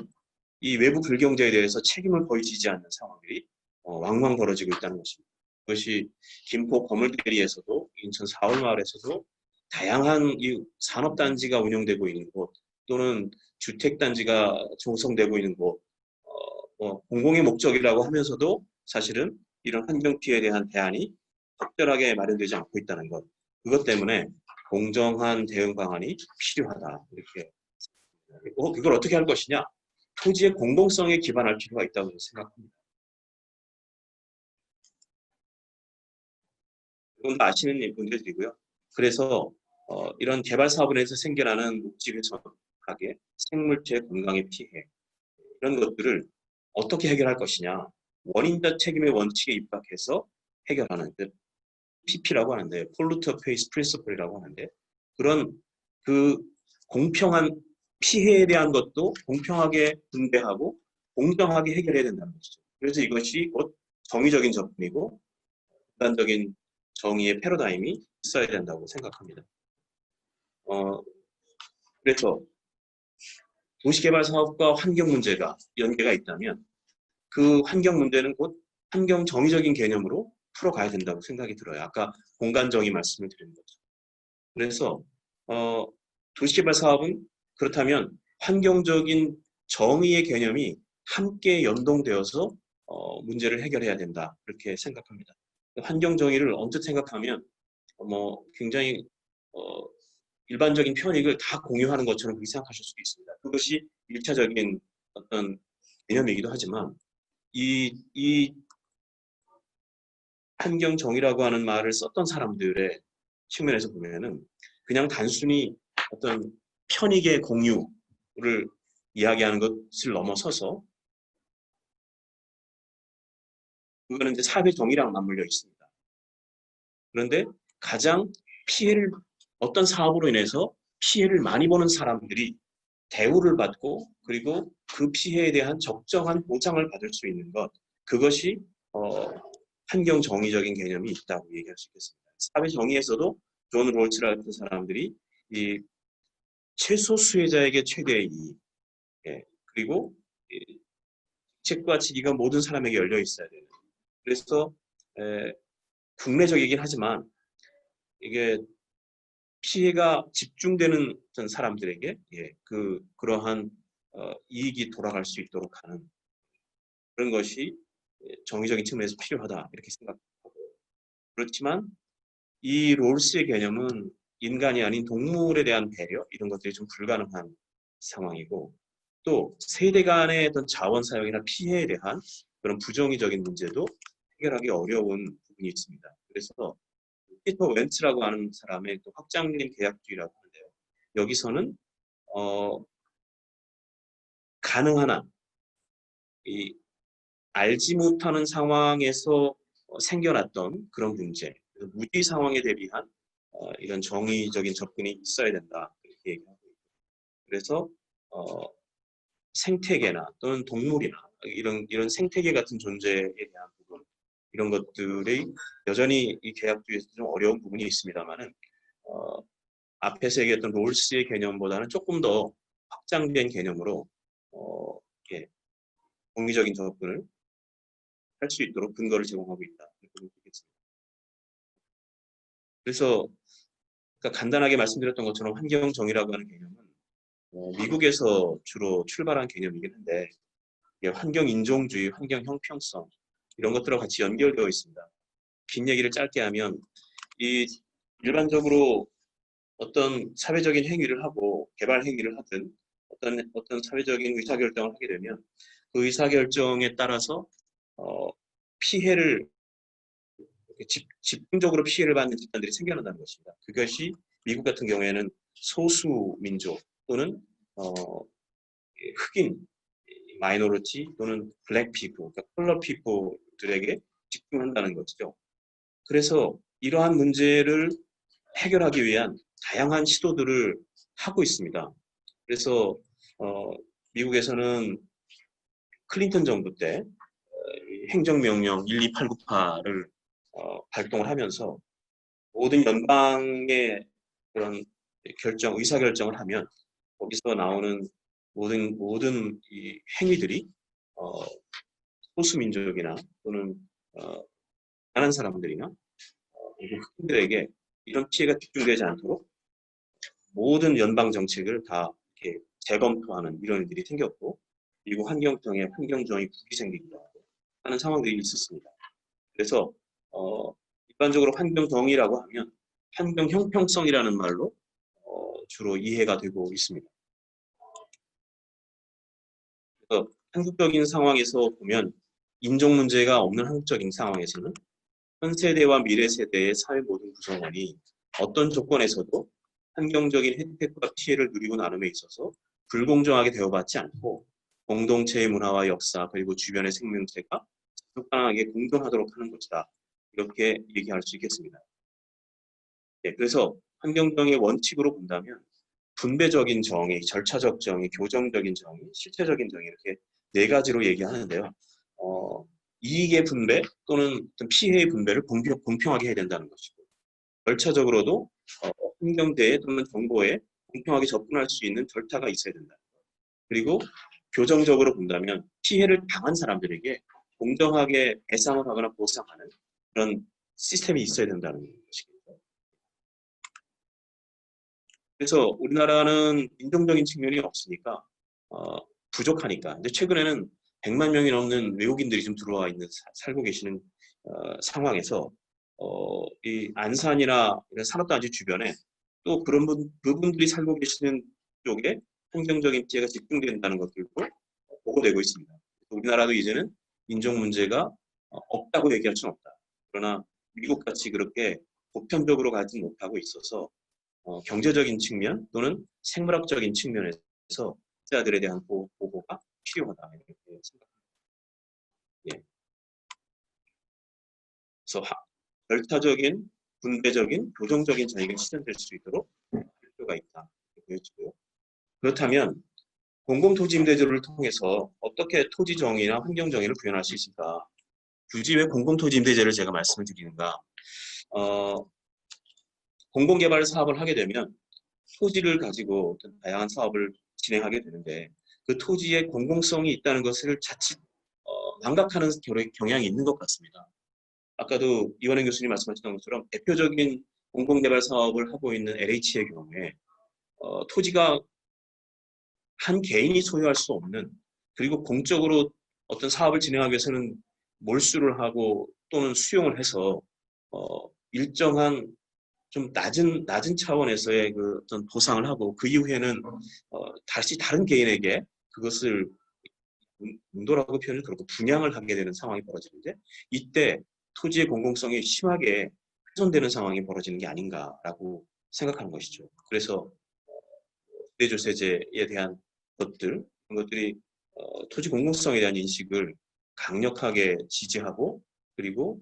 이 외부 불경제에 대해서 책임을 거의 지지 않는 상황들이 왕왕 벌어지고 있다는 것입니다. 그것이 김포 거물대리에서도 인천 사월마을에서도 다양한 이 산업단지가 운영되고 있는 곳 또는 주택단지가 조성되고 있는 곳 공공의 목적이라고 하면서도 사실은 이런 환경 피해에 대한 대안이 적절하게 마련되지 않고 있다는 것. 그것 때문에 공정한 대응 방안이 필요하다. 이렇게 그걸 어떻게 할 것이냐? 토지의 공공성에 기반할 필요가 있다고 생각합니다. 이건 다 아시는 분들이고요. 그래서 이런 개발 사업을 해서 생겨나는 녹지 훼손, 가계, 생물체 건강의 피해 이런 것들을 어떻게 해결할 것이냐? 원인자 책임의 원칙에 입각해서 해결하는 PP라고 하는데 Polluter Pays Principle이라고 하는데 그런 그 공평한 피해에 대한 것도 공평하게 분배하고 공정하게 해결해야 된다는 것이죠. 그래서 이것이 곧 정의적인 접근이고 극단적인 정의의 패러다임이 있어야 된다고 생각합니다. 그래서 도시개발 사업과 환경 문제가 연계가 있다면 그 환경 문제는 곧 환경 정의적인 개념으로 풀어가야 된다고 생각이 들어요. 아까 공간 정의 말씀을 드린 거죠. 그래서 도시개발 사업은 그렇다면 환경적인 정의의 개념이 함께 연동되어서 문제를 해결해야 된다. 그렇게 생각합니다. 환경 정의를 언뜻 생각하면 굉장히 일반적인 편익을 다 공유하는 것처럼 그렇게 생각하실 수도 있습니다. 그것이 1차적인 어떤 개념이기도 하지만 이 환경 정의라고 하는 말을 썼던 사람들의 측면에서 보면은 그냥 단순히 어떤 편익의 공유를 이야기하는 것을 넘어서서 그거는 이제 사회 정의랑 맞물려 있습니다. 그런데 가장 어떤 사업으로 인해서 피해를 많이 보는 사람들이 대우를 받고 그리고 그 피해에 대한 적정한 보상을 받을 수 있는 것, 그것이 환경 정의적인 개념이 있다고 얘기할 수 있겠습니다. 사회 정의에서도 존 롤츠 같은 사람들이 이 최소 수혜자에게 최대의 이익, 그리고 책과 지위가 모든 사람에게 열려 있어야 되는. 그래서 국내적이긴 하지만 이게 피해가 집중되는 어떤 사람들에게 그러한 이익이 돌아갈 수 있도록 하는 그런 것이 정의적인 측면에서 필요하다 이렇게 생각하고, 그렇지만 이 롤스의 개념은 인간이 아닌 동물에 대한 배려 이런 것들이 좀 불가능한 상황이고, 또 세대 간의 어떤 자원 사용이나 피해에 대한 그런 부정의적인 문제도 해결하기 어려운 부분이 있습니다. 그래서 피터 웬츠라고 하는 사람의 또 확장된 계약주의라고 하는데요. 여기서는 가능한 한 이 알지 못하는 상황에서 생겨났던 그런 문제, 무지 상황에 대비한 이런 정의적인 접근이 있어야 된다 이렇게 얘기하고 있고, 그래서 생태계나 또는 동물이나 이런 생태계 같은 존재에 대한 부분, 이런 것들이 여전히 이 계약주의에서 좀 어려운 부분이 있습니다만은 앞에서 얘기했던 롤스의 개념보다는 조금 더 확장된 개념으로 공의적인 접근을 할 수 있도록 근거를 제공하고 있다 이렇게 볼 수 있겠습니다. 그래서 간단하게 말씀드렸던 것처럼 환경 정의라고 하는 개념은 미국에서 주로 출발한 개념이긴 한데 환경 인종주의, 환경 형평성 이런 것들과 같이 연결되어 있습니다. 긴 얘기를 짧게 하면 이 일반적으로 어떤 사회적인 행위를 하고 개발 행위를 하든 어떤 사회적인 의사결정을 하게 되면 그 의사결정에 따라서 피해를 집중적으로 피해를 받는 집단들이 생겨난다는 것입니다. 그것이 미국 같은 경우에는 소수 민족 또는 흑인 마이너리티 또는 블랙 피플, 그러니까 컬러 피플들에게 집중한다는 것이죠. 그래서 이러한 문제를 해결하기 위한 다양한 시도들을 하고 있습니다. 그래서 미국에서는 클린턴 정부 때 행정명령 12898을 발동을 하면서 모든 연방의 그런 의사결정을 하면 거기서 나오는 모든 이 행위들이 소수민족이나 또는 가난한 사람들이나 흑인들에게 이런 피해가 집중되지 않도록 모든 연방 정책을 다 이렇게 재검토하는 이런 일들이 생겼고, 미국 환경청에 환경정의 국이 생기기도 하고 하는 상황들이 있었습니다. 그래서 일반적으로 환경정의라고 하면 환경 형평성이라는 말로 주로 이해가 되고 있습니다. 그래서 한국적인 상황에서 보면 인종 문제가 없는 한국적인 상황에서는 현 세대와 미래 세대의 사회 모든 구성원이 어떤 조건에서도 환경적인 혜택과 피해를 누리고 나눔에 있어서 불공정하게 대우받지 않고 공동체의 문화와 역사 그리고 주변의 생명체가 적당하게 공존하도록 하는 것이다. 이렇게 얘기할 수 있겠습니다. 그래서 환경정의의 원칙으로 본다면 분배적인 정의, 절차적 정의, 교정적인 정의, 실체적인 정의 이렇게 네 가지로 얘기하는데요. 이익의 분배 또는 피해의 분배를 공평하게 해야 된다는 것이고, 절차적으로도 환경대에 또는 정보에 공평하게 접근할 수 있는 절차가 있어야 된다. 그리고 교정적으로 본다면 피해를 당한 사람들에게 공정하게 배상을 하거나 보상하는 그런 시스템이 있어야 된다는 것이겠죠. 그래서 우리나라는 인종적인 측면이 없으니까 부족하니까. 근데 최근에는 100만 명이 넘는 외국인들이 좀 들어와 있는 살고 계시는 상황에서 이 안산이나 이런 산업단지 주변에 또 그분들이 살고 계시는 쪽에 환경적인 피해가 집중된다는 것들도 보고되고 있습니다. 우리나라도 이제는 인종 문제가 없다고 얘기할 수는 없다. 그러나 미국같이 그렇게 보편적으로 가지 못하고 있어서 경제적인 측면 또는 생물학적인 측면에서 피해자들에 대한 보호가 필요하다 이렇게 생각합니다. 그래서 절차적인, 분배적인, 교정적인 자유가 실현될 수 있도록 필요가 있다. 보여지고요. 그렇다면 공공토지임대제도를 통해서 어떻게 토지 정의나 환경 정의를 구현할 수 있을까? 굳이 왜 공공토지임대제를 제가 말씀을 드리는가? 공공개발 사업을 하게 되면 토지를 가지고 어떤 다양한 사업을 진행하게 되는데 그 토지에 공공성이 있다는 것을 자칫 망각하는 경향이 있는 것 같습니다. 아까도 이완행 교수님 말씀하셨던 것처럼 대표적인 공공개발 사업을 하고 있는 LH의 경우에 토지가 한 개인이 소유할 수 없는, 그리고 공적으로 어떤 사업을 진행하기 위해서는 몰수를 하고 또는 수용을 해서 일정한 좀 낮은 차원에서의 그 어떤 보상을 하고 그 이후에는 다시 다른 개인에게 그것을 운도라고 표현을 그렇고 분양을 하게 되는 상황이 벌어지는데 이때 토지의 공공성이 심하게 훼손되는 상황이 벌어지는 게 아닌가라고 생각하는 것이죠. 그래서 지대조세제에 대한 것들, 그런 것들이 토지 공공성에 대한 인식을 강력하게 지지하고 그리고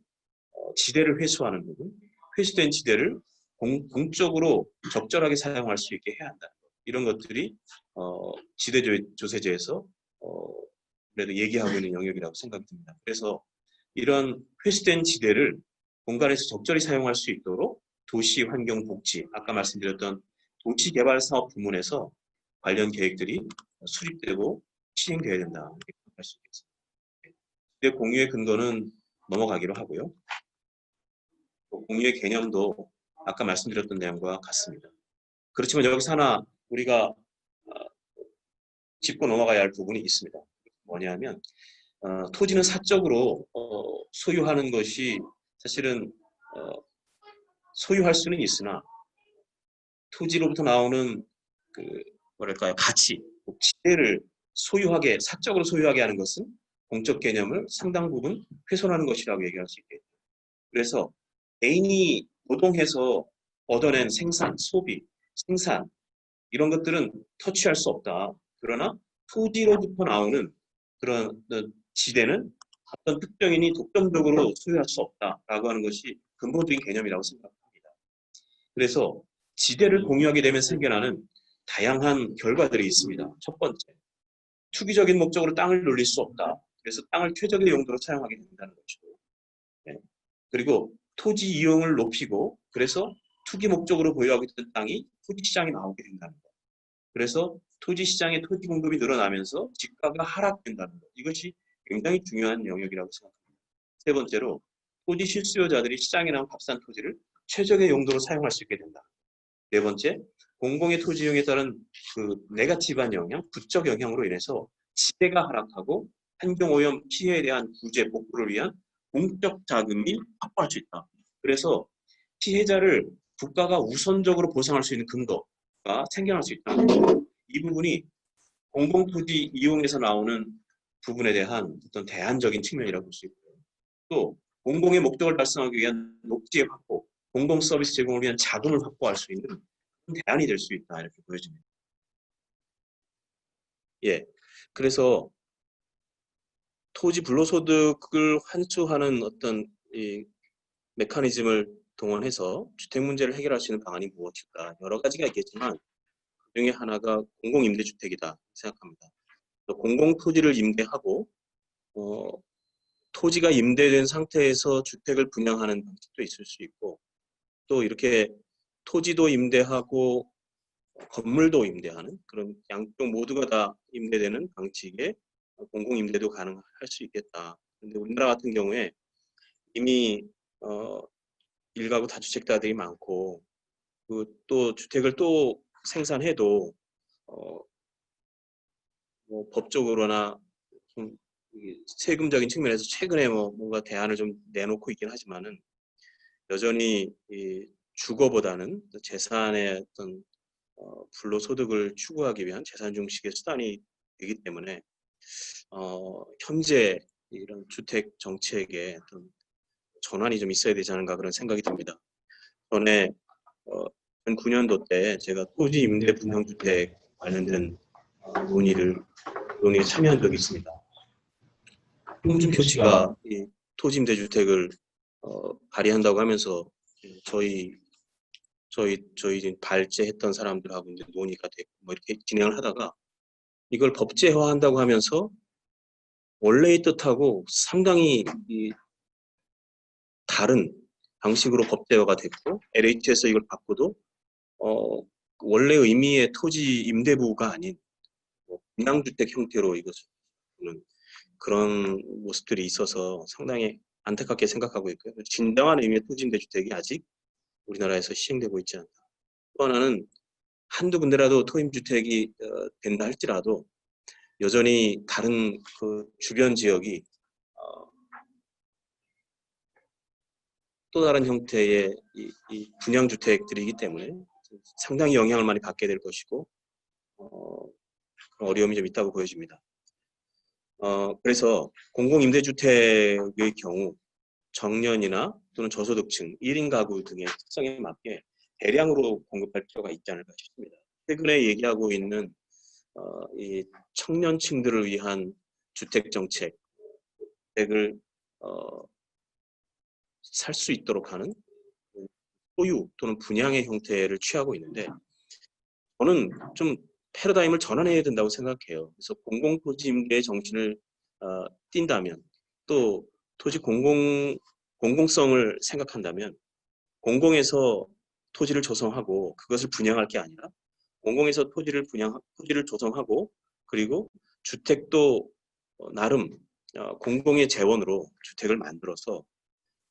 지대를 회수하는 부분, 회수된 지대를 공적으로 적절하게 사용할 수 있게 해야 한다. 이런 것들이 지대조세제에서 그래도 얘기하고 있는 영역이라고 생각이 듭니다. 그래서 이런 회수된 지대를 공간에서 적절히 사용할 수 있도록 도시환경복지, 아까 말씀드렸던 도시개발사업 부문에서 관련 계획들이 수립되고 시행되어야 된다. 이렇게 생각할 수 있겠습니다. 지대 공유의 근거는 넘어가기로 하고요. 공유의 개념도 아까 말씀드렸던 내용과 같습니다. 그렇지만 여기서 하나 우리가 짚고 넘어가야 할 부분이 있습니다. 뭐냐면 토지는 사적으로 소유하는 것이 사실은 소유할 수는 있으나 토지로부터 나오는 그 뭐랄까요, 가치, 지대를 소유하게, 사적으로 소유하게 하는 것은 공적 개념을 상당 부분 훼손하는 것이라고 얘기할 수 있겠죠. 그래서 개인이 노동해서 얻어낸 생산, 소비, 생산 이런 것들은 터치할 수 없다. 그러나 토지로부터 나오는 그런 지대는 어떤 특정인이 독점적으로 소유할 수 없다라고 하는 것이 근본적인 개념이라고 생각합니다. 그래서 지대를 공유하게 되면 생겨나는 다양한 결과들이 있습니다. 첫 번째, 투기적인 목적으로 땅을 놀릴 수 없다. 그래서 땅을 최적의 용도로 사용하게 된다는 거죠. 네. 그리고 토지 이용을 높이고 그래서 투기 목적으로 보유하고 있던 땅이 토지 시장에 나오게 된다는 것. 그래서 토지 시장의 토지 공급이 늘어나면서 집가가 하락된다는 것. 이것이 굉장히 중요한 영역이라고 생각합니다. 세 번째로 토지 실수요자들이 시장에 나온 값싼 토지를 최적의 용도로 사용할 수 있게 된다. 네 번째, 공공의 토지 이용에 따른 그 네거티브한 영향, 부적 영향으로 인해서 지대가 하락하고 환경오염 피해에 대한 구제, 복구를 위한 공적 자금이 확보할 수 있다. 그래서 피해자를 국가가 우선적으로 보상할 수 있는 근거가 생겨날 수 있다. 이 부분이 공공토지 이용에서 나오는 부분에 대한 어떤 대안적인 측면이라고 볼 수 있고요. 또 공공의 목적을 달성하기 위한 녹지의 확보, 공공 서비스 제공을 위한 자금을 확보할 수 있는 대안이 될 수 있다 이렇게 보여집니다. 예, 그래서 토지 불로소득을 환수하는 어떤 이 메커니즘을 동원해서 주택 문제를 해결할 수 있는 방안이 무엇일까? 여러 가지가 있겠지만 그 중에 하나가 공공임대주택이다 생각합니다. 공공토지를 임대하고 토지가 임대된 상태에서 주택을 분양하는 방식도 있을 수 있고 또 이렇게 토지도 임대하고 건물도 임대하는 그런 양쪽 모두가 다 임대되는 방식의 공공임대도 가능할 수 있겠다. 그런데 우리나라 같은 경우에 이미 일가구 다주택자들이 많고 또 주택을 또 생산해도 뭐 법적으로나 좀 세금적인 측면에서 최근에 뭐 뭔가 대안을 좀 내놓고 있긴 하지만은 여전히 이 주거보다는 재산의 어떤 불로소득을 추구하기 위한 재산 중식의 수단이 되기 때문에 현재 이런 주택 정책에 어떤 전환이 좀 있어야 되지 않은가 그런 생각이 듭니다. 전에 2009년도 때 제가 토지 임대 분양주택 관련된 논의에 참여한 적이 있습니다. 홍준표 씨가 이 토지 임대 주택을 발의한다고 하면서 저희 발제했던 사람들하고 이제 논의가 됐고 뭐 이렇게 진행을 하다가 이걸 법제화한다고 하면서 원래의 뜻하고 상당히 다른 방식으로 법제화가 됐고 LH에서 이걸 바꿔도 원래 의미의 토지 임대부가 아닌 분양주택 형태로 이것을 보는 그런 모습들이 있어서 상당히 안타깝게 생각하고 있고요. 진정한 의미의 토지 임대주택이 아직 우리나라에서 시행되고 있지 않다. 또 하나는 한두 군데라도 토임주택이 된다 할지라도 여전히 다른 그 주변 지역이 또 다른 형태의 이 분양주택들이기 때문에 상당히 영향을 많이 받게 될 것이고 어려움이 좀 있다고 보여집니다. 그래서 공공임대주택의 경우 정년이나 또는 저소득층, 1인 가구 등의 특성에 맞게 대량으로 공급할 필요가 있지 않을까 싶습니다. 최근에 얘기하고 있는 이 청년층들을 위한 주택 정책을 살 수 있도록 하는 소유 또는 분양의 형태를 취하고 있는데 저는 좀 패러다임을 전환해야 된다고 생각해요. 그래서 공공토지 임대의 정신을 띈다면 또 토지 공공성을 생각한다면 공공에서 토지를 조성하고 그것을 분양할 게 아니라 공공에서 토지를 조성하고 그리고 주택도 나름 공공의 재원으로 주택을 만들어서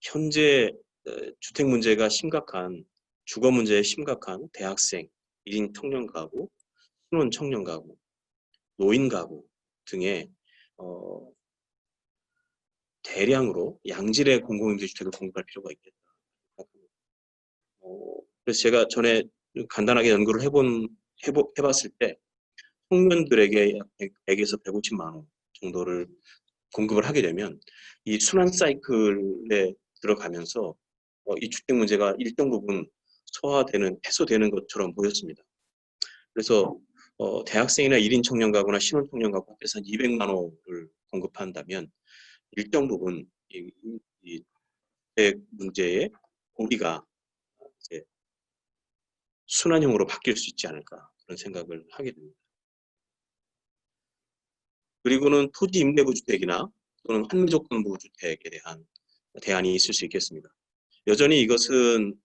현재 주택 문제가 심각한 주거 문제에 심각한 대학생, 1인 청년 가구, 신혼 청년 가구, 노인 가구 등의 대량으로 양질의 공공임대주택을 공급할 필요가 있겠다. 그래서 제가 전에 간단하게 연구를 해봤을 때 청년들에게 약 100에서 150만 원 정도를 공급을 하게 되면 이 순환 사이클에 들어가면서 이 주택 문제가 일정 부분 해소되는 것처럼 보였습니다. 그래서 대학생이나 1인 청년 가구나 신혼 청년 가구 앞에서 200만 원을 공급한다면 일정 부분 이 주택 문제의 고리가 이제 순환형으로 바뀔 수 있지 않을까 그런 생각을 하게 됩니다. 그리고는 토지 임대부 주택이나 또는 환매조건부 주택에 대한 대안이 있을 수 있겠습니다. 여전히 이것은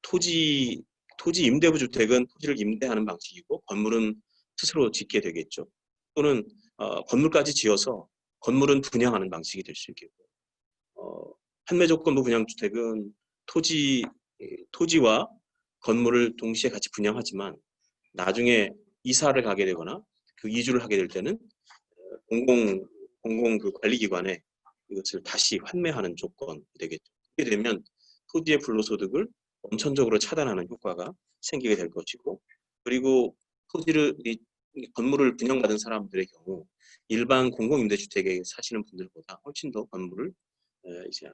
토지 임대부 주택은 토지를 임대하는 방식이고 건물은 스스로 짓게 되겠죠. 또는 건물까지 지어서 건물은 분양하는 방식이 될 수 있겠고 환매조건부 분양주택은 토지와 건물을 동시에 같이 분양하지만 나중에 이사를 가게 되거나 그 이주를 하게 될 때는 공공 그 관리기관에 이것을 다시 환매하는 조건이 되겠죠. 그렇게 되면 토지의 불로소득을 원천적으로 차단하는 효과가 생기게 될 것이고 그리고 건물을 분양받은 사람들의 경우 일반 공공임대주택에 사시는 분들보다 훨씬 더 건물을 이제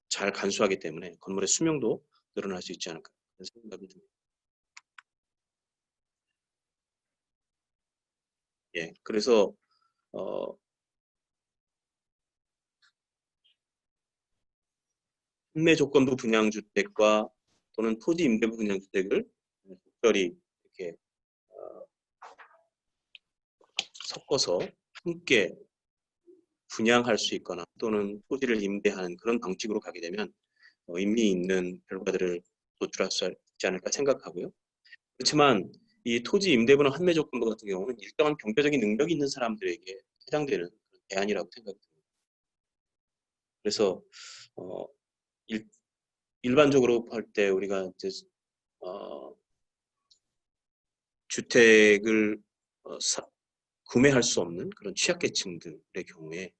잘 간수하기 때문에 건물의 수명도 늘어날 수 있지 않을까 그런 생각이 듭니다. 예, 그래서 판매 조건부 분양주택과 또는 토지 임대부 분양주택을 적절히 이렇게 섞어서 함께 분양할 수 있거나 또는 토지를 임대하는 그런 방식으로 가게 되면 의미 있는 결과들을 도출할 수 있지 않을까 생각하고요. 그렇지만 이 토지 임대부나 환매 조건부 같은 경우는 일정한 경제적인 능력이 있는 사람들에게 해당되는 대안이라고 생각합니다. 그래서 일반적으로 할 때 우리가 이제 주택을 구매할 수 없는 그런 취약계층들의 경우에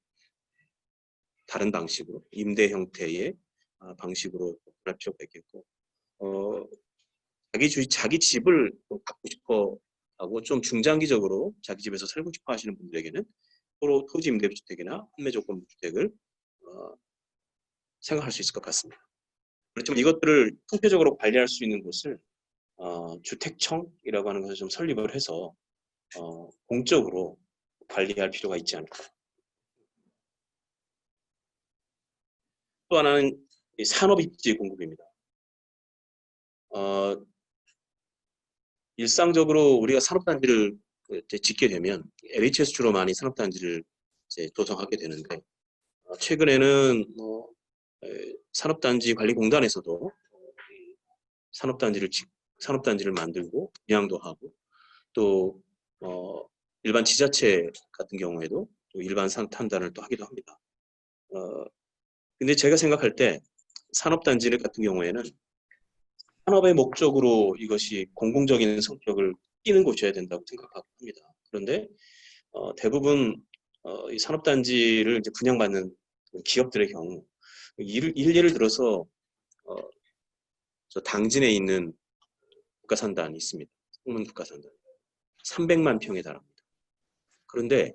다른 방식으로 임대 형태의 방식으로 할 필요가 있겠고 자기 집을 갖고 싶어 하고 좀 중장기적으로 자기 집에서 살고 싶어 하시는 분들에게는 서로 토지 임대주택이나 환매조건부 주택을 생각할 수 있을 것 같습니다. 그렇지만 이것들을 통계적으로 관리할 수 있는 곳을 주택청이라고 하는 것을 좀 설립을 해서 공적으로 관리할 필요가 있지 않을까. 또 하나는 이 산업입지 공급입니다. 일상적으로 우리가 산업단지를 이제 짓게 되면 LHS 주로 많이 산업단지를 이제 조성하게 되는데 최근에는 산업단지관리공단에서도 산업단지를 만들고 분양도 하고 또 일반 지자체 같은 경우에도 또 일반 산업단지를 또 하기도 합니다. 근데 제가 생각할 때 산업단지 같은 경우에는 산업의 목적으로 이것이 공공적인 성격을 띠는 곳이어야 된다고 생각하고 합니다. 그런데 대부분 이 산업단지를 이제 분양받는 기업들의 경우 예를 들어서 저 당진에 있는 국가산단이 있습니다. 홍문 국가산단 300만 평에 달합니다. 그런데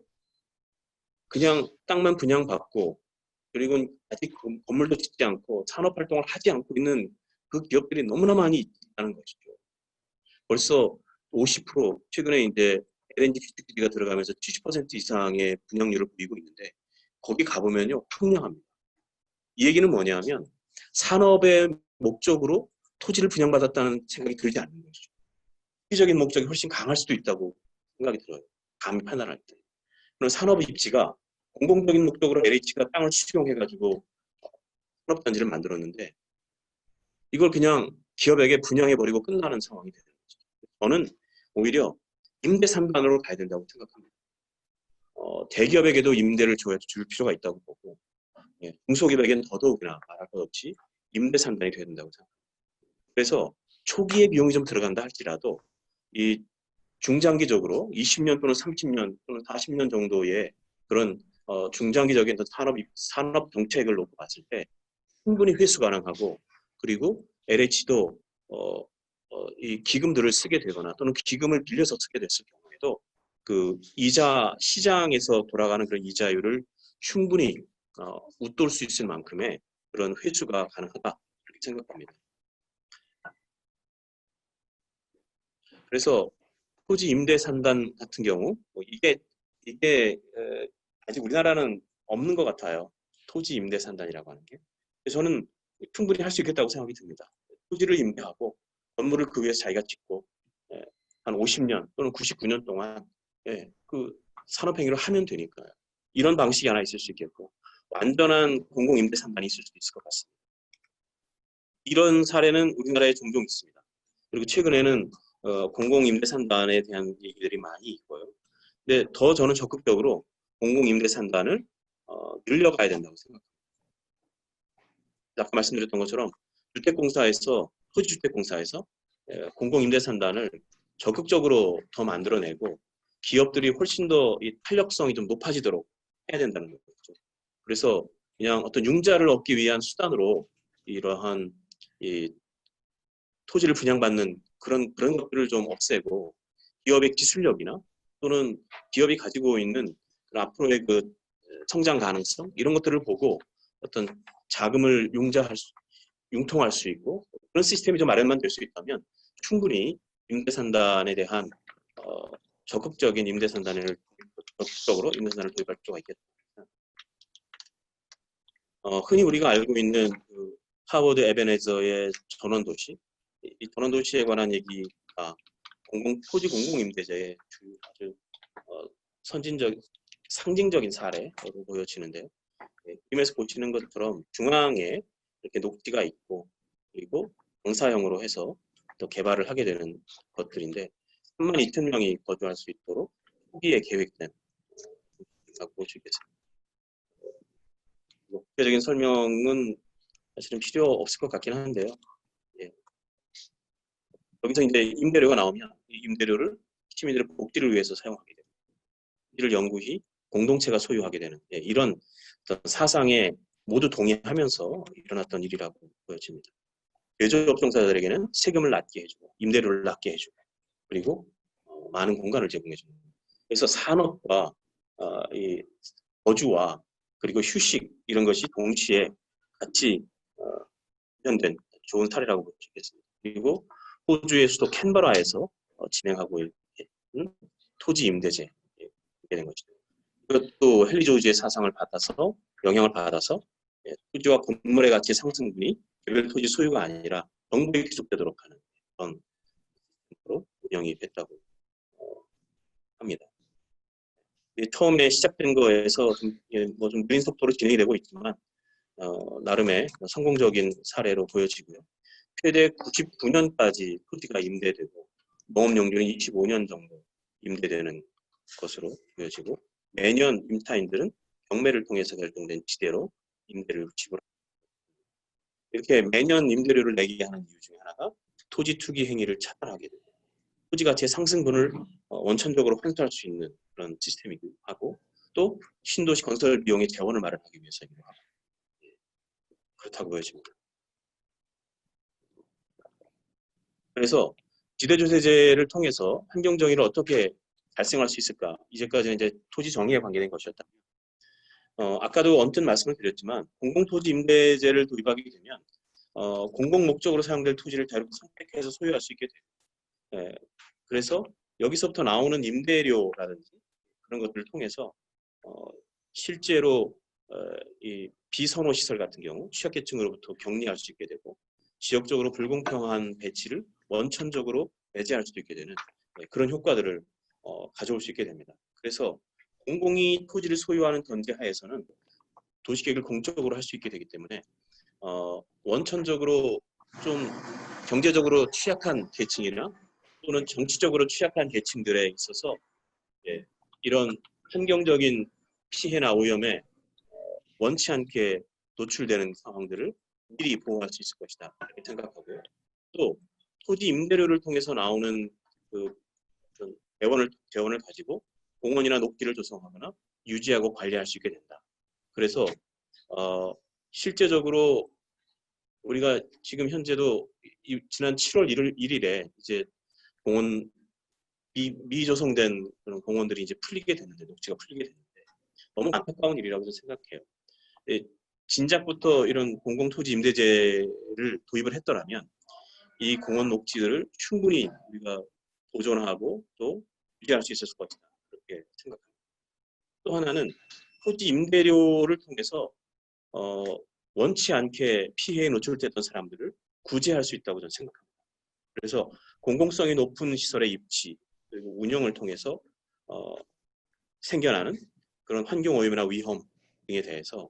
그냥 땅만 분양받고 그리고 아직 건물도 짓지 않고 산업활동을 하지 않고 있는 그 기업들이 너무나 많이 있다는 것이죠. 벌써 50% 최근에 이제 LNG 휘트기지가 들어가면서 70% 이상의 분양률을 보이고 있는데 거기 가보면요 황량합니다. 이 얘기는 뭐냐면 산업의 목적으로 토지를 분양받았다는 생각이 들지 않는 것이죠. 시적인 목적이 훨씬 강할 수도 있다고 생각이 들어요. 감히 판단할 때. 그런 산업의 입지가 공공적인 목적으로 LH가 땅을 수용해가지고 산업단지를 만들었는데 이걸 그냥 기업에게 분양해버리고 끝나는 상황이 되는 거죠. 저는 오히려 임대산단으로 가야 된다고 생각합니다. 대기업에게도 임대를 줄 필요가 있다고 보고 중소기업에게는 더더욱이나 말할 것 없이 임대산단이 돼야 된다고 생각합니다. 그래서 초기에 비용이 좀 들어간다 할지라도 이 중장기적으로 20년 또는 30년 또는 40년 정도의 그런 중장기적인 산업 정책을 놓고 봤을 때 충분히 회수 가능하고 그리고 LH도 이 기금들을 쓰게 되거나 또는 기금을 빌려서 쓰게 됐을 경우에도 그 이자 시장에서 돌아가는 그런 이자율을 충분히 웃돌 수 있을 만큼의 그런 회수가 가능하다 이렇게 생각합니다. 그래서 토지 임대 산단 같은 경우 이게 아직 우리나라는 없는 것 같아요. 토지 임대 산단이라고 하는 게. 저는 충분히 할 수 있겠다고 생각이 듭니다. 토지를 임대하고 건물을 그 위에서 자기가 짓고 한 50년 또는 99년 동안 그 산업행위를 하면 되니까요. 이런 방식이 하나 있을 수 있겠고 완전한 공공임대 산단이 있을 수도 있을 것 같습니다. 이런 사례는 우리나라에 종종 있습니다. 그리고 최근에는 공공임대 산단에 대한 얘기들이 많이 있고요. 근데 더 저는 적극적으로 공공임대 산단을 늘려가야 된다고 생각합니다. 아까 말씀드렸던 것처럼 토지주택공사에서 공공임대산단을 적극적으로 더 만들어내고 기업들이 훨씬 더 이 탄력성이 좀 높아지도록 해야 된다는 거죠. 그래서 그냥 어떤 융자를 얻기 위한 수단으로 이러한 이 토지를 분양받는 그런 것들을 좀 없애고 기업의 기술력이나 또는 기업이 가지고 있는 앞으로의 그 성장 가능성 이런 것들을 보고 어떤 자금을 융통할 수 있고 그런 시스템이 좀 마련만 될 수 있다면 충분히 임대산단에 대한 적극적인 임대산단을 도입할 필요가 있겠다. 흔히 우리가 알고 있는 그 하버드 에베네저의 전원도시, 이 전원도시에 관한 얘기가 토지 공공임대제의 아주 상징적인 사례로 보여지는데요. 그림에서 보시는 것처럼 중앙에 이렇게 녹지가 있고 그리고 공사형으로 해서 또 개발을 하게 되는 것들인데 32,000명이 거주할 수 있도록 초기에 계획된 볼 수 있겠습니다. 구체적인 설명은 사실은 필요 없을 것 같긴 한데요. 여기서 이제 임대료가 나오면 이 임대료를 시민들의 복지를 위해서 사용하게 됩니다. 이를 영구히 공동체가 소유하게 되는 이런 사상에 모두 동의하면서 일어났던 일이라고 보여집니다. 제조업종사들에게는 세금을 낮게 해주고 임대료를 낮게 해주고 그리고 많은 공간을 제공해줍니다. 그래서 산업과 이 거주와 그리고 휴식 이런 것이 동시에 같이 현된 좋은 사례라고 볼 수 있겠습니다. 그리고 호주의 수도 캔버라에서 진행하고 있는 토지 임대제 이렇게 된 것이죠. 이것도 헨리 조지의 사상을 받아서 영향을 받아서 토지와 건물의 가치 상승분이 개별 토지 소유가 아니라 정부에 귀속되도록 하는 그런 으로 운영이 됐다고 합니다. 처음에 시작된 거에서 좀 느린 속도로 진행이 되고 있지만 나름의 성공적인 사례로 보여지고요. 최대 99년까지 토지가 임대되고 농업용지는 25년 정도 임대되는 것으로 보여지고 매년 임타인들은 경매를 통해서 결정된 지대로 임대를 지불합니다. 이렇게 매년 임대료를 내게 하는 이유 중에 하나가 토지 투기 행위를 차단하게 되고 토지 가치의 상승분을 원천적으로 환수할 수 있는 그런 시스템이기도 하고 또 신도시 건설 비용의 재원을 마련하기 위해서이기도 하고 그렇다고 보여집니다. 그래서 지대조세제를 통해서 환경정의를 어떻게 달성할 수 있을까? 이제까지는 이제 토지 정의에 관계된 것이었다. 아까도 언뜻 말씀을 드렸지만 공공토지 임대제를 도입하게 되면 공공 목적으로 사용될 토지를 자유롭게 선택해서 소유할 수 있게 돼요. 그래서 여기서부터 나오는 임대료라든지 그런 것들을 통해서 실제로 이 비선호 시설 같은 경우 취약계층으로부터 격리할 수 있게 되고 지역적으로 불공평한 배치를 원천적으로 배제할 수도 있게 되는 그런 효과들을 가져올 수 있게 됩니다. 그래서 공공이 토지를 소유하는 전제 하에서는 도시계획을 공적으로 할 수 있게 되기 때문에 원천적으로 좀 경제적으로 취약한 계층이나 또는 정치적으로 취약한 계층들에 있어서 이런 환경적인 피해나 오염에 원치 않게 노출되는 상황들을 미리 보호할 수 있을 것이다 이렇게 생각하고요. 또 토지 임대료를 통해서 나오는 그 재원을 가지고 공원이나 녹지를 조성하거나 유지하고 관리할 수 있게 된다. 그래서 실제적으로 우리가 지금 현재도 지난 7월 1일에 이제 공원 미조성된 그런 공원들이 이제 풀리게 됐는데 녹지가 풀리게 됐는데 너무 안타까운 일이라고 생각해요. 진작부터 이런 공공토지 임대제를 도입을 했더라면 이 공원 녹지들을 충분히 우리가 보존하고 또 유지할 수 있었을 것이다 그렇게 생각합니다. 또 하나는 토지 임대료를 통해서 원치 않게 피해에 노출됐던 사람들을 구제할 수 있다고 저는 생각합니다. 그래서 공공성이 높은 시설의 입지 그리고 운영을 통해서 생겨나는 그런 환경오염이나 위험 등에 대해서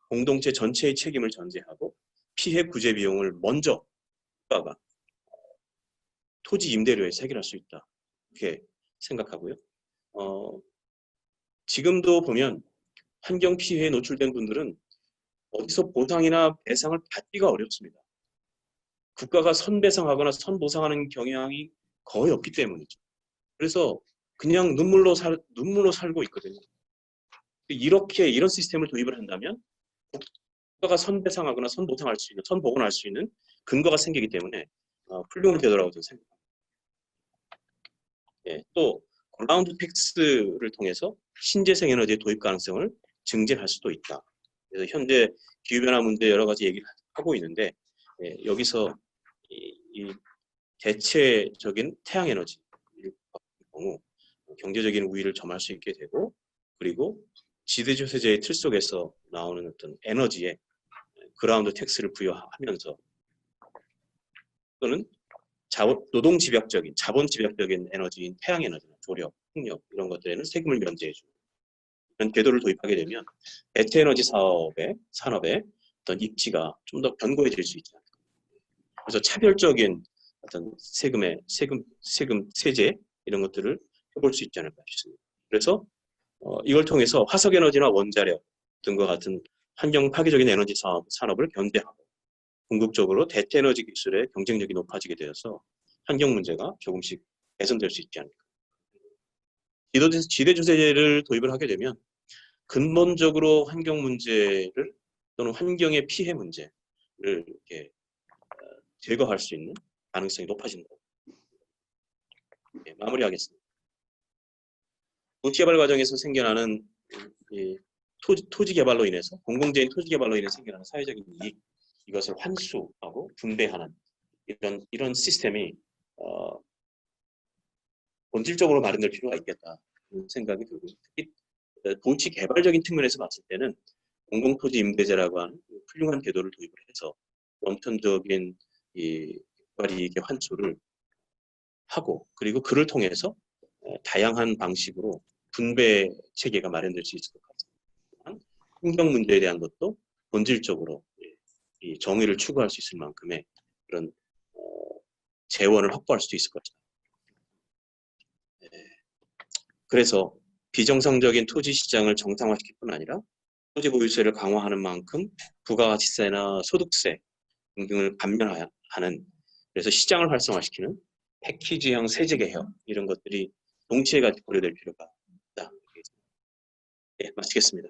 공동체 전체의 책임을 전제하고 피해 구제 비용을 먼저 국가가 토지 임대료에 체결할 수 있다 이렇게 생각하고요. 지금도 보면 환경 피해에 노출된 분들은 어디서 보상이나 배상을 받기가 어렵습니다. 국가가 선배상하거나 선보상하는 경향이 거의 없기 때문이죠. 그래서 그냥 눈물로 살고 있거든요. 이런 시스템을 도입을 한다면 국가가 선배상하거나 선보상할 수 있는, 선보건할 수 있는 근거가 생기기 때문에 훌륭히 되더라고요 저는 생각합니다. 또 그라운드 텍스를 통해서 신재생 에너지의 도입 가능성을 증진할 수도 있다. 그래서 현재 기후변화 문제 여러 가지 얘기를 하고 있는데 여기서 이 대체적인 태양 에너지 경우 경제적인 우위를 점할 수 있게 되고 그리고 지대조세제의 틀 속에서 나오는 어떤 에너지에 그라운드 텍스를 부여하면서 또는 노동 집약적인 자본 집약적인 에너지인 태양 에너지나 조력, 풍력 이런 것들에는 세금을 면제해주는 이런 제도를 도입하게 되면 대체 에너지 산업의 어떤 입지가 좀 더 견고해질 수 있지 않을까. 그래서 차별적인 어떤 세제 이런 것들을 해볼 수 있지 않을까 싶습니다. 그래서 이걸 통해서 화석에너지나 원자력 등과 같은 환경 파괴적인 에너지 산업을 견제하고 궁극적으로 대체 에너지 기술의 경쟁력이 높아지게 되어서 환경 문제가 조금씩 개선될 수 있지 않을까. 지대조세제를 도입을 하게 되면 근본적으로 환경 문제를 또는 환경의 피해 문제를 이렇게 제거할 수 있는 가능성이 높아진다. 마무리하겠습니다. 도시개발 과정에서 생겨나는 토지 개발로 인해서 공공재인 토지 개발로 인해 생겨나는 사회적인 이익 이것을 환수하고 분배하는 이런 시스템이 본질적으로 마련될 필요가 있겠다 생각이 들고 특히 도시 개발적인 측면에서 봤을 때는 공공토지 임대제라고 하는 훌륭한 제도를 도입을 해서 원천적인 이 국가이익의 환수를 하고 그리고 그를 통해서 다양한 방식으로 분배 체계가 마련될 수 있을 것 같습니다. 환경 문제에 대한 것도 본질적으로 이 정의를 추구할 수 있을 만큼의 그런 재원을 확보할 수도 있을 것이다. 그래서 비정상적인 토지 시장을 정상화시킬 뿐 아니라 토지 보유세를 강화하는 만큼 부가가치세나 소득세 등등을 감면하는 그래서 시장을 활성화시키는 패키지형 세제 개혁 이런 것들이 동시에 같이 고려될 필요가 있다. 네, 마치겠습니다.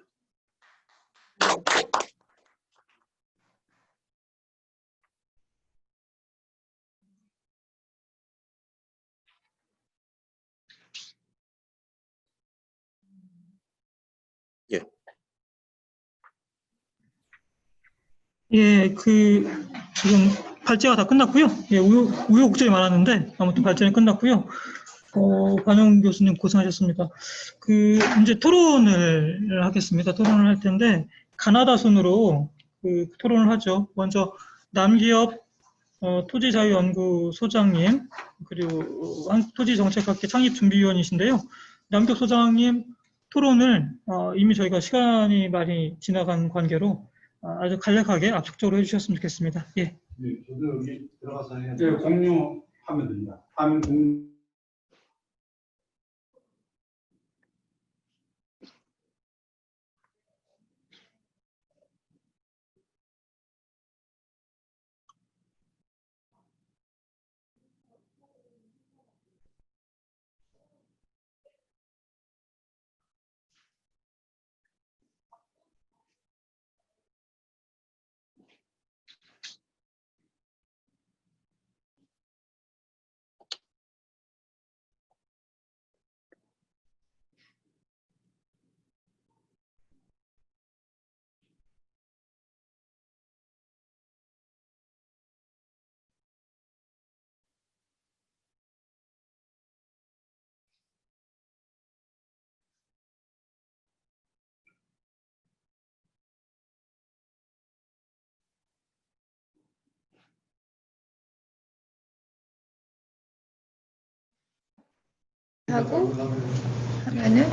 예. 예, 지금 발제가 다 끝났고요. 예, 우여곡절이 많았는데 아무튼 발제는 끝났고요. 관영 교수님 고생하셨습니다. 이제 토론을 하겠습니다. 토론을 할 텐데 가나다 순으로 토론을 하죠. 먼저 남기업 토지자유연구소장님 그리고 토지정책학회 창립준비위원이신데요. 남기업 소장님 토론을 이미 저희가 시간이 많이 지나간 관계로 아주 간략하게 압축적으로 해주셨으면 좋겠습니다. 예. 네, 저도 여기 들어가서 해야 네, 공유하면 됩니다. 화면 공유. 하고 하면은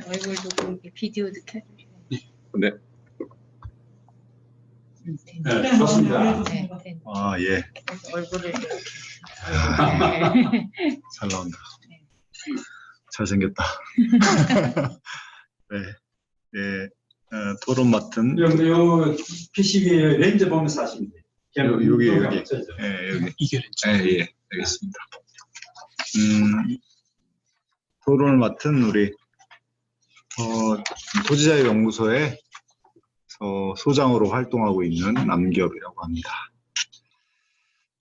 얼굴도 보이게 비디오도 켜주세요. 네. 네, 좋습니다. 네, 네. 아, 예. 그래서 얼굴을 이렇게. 잘 나온다. 잘생겼다. 네. 예. 토론 맡은 요 PCB에 렌즈 보면서 하시면 돼요. 여기. 없어져. 예, 여기. 이게 예, 알겠습니다. 토론을 맡은 우리 토지자유연구소의 소장으로 활동하고 있는 남기업이라고 합니다.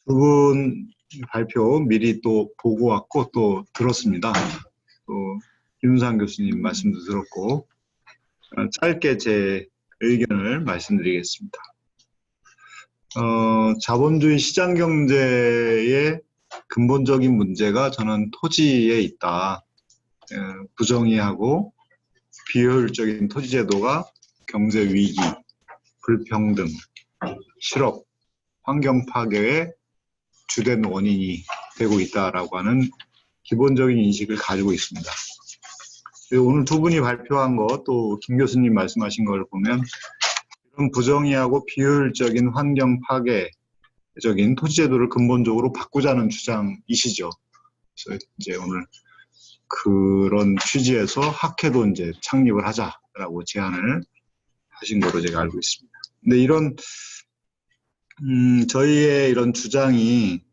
두 분 발표 미리 또 보고 왔고 또 들었습니다. 또 김윤상 교수님 말씀도 들었고 짧게 제 의견을 말씀드리겠습니다. 자본주의 시장 경제의 근본적인 문제가 저는 토지에 있다. 부정의하고 비효율적인 토지 제도가 경제 위기, 불평등, 실업, 환경 파괴의 주된 원인이 되고 있다라고 하는 기본적인 인식을 가지고 있습니다. 오늘 두 분이 발표한 것, 또 김 교수님 말씀하신 걸 보면 이런 부정의하고 비효율적인 환경 파괴적인 토지 제도를 근본적으로 바꾸자는 주장이시죠. 그래서 이제 오늘 그런 취지에서 학회도 이제 창립을 하자라고 제안을 하신 거로 제가 알고 있습니다. 근데 이런 저희의 이런 주장이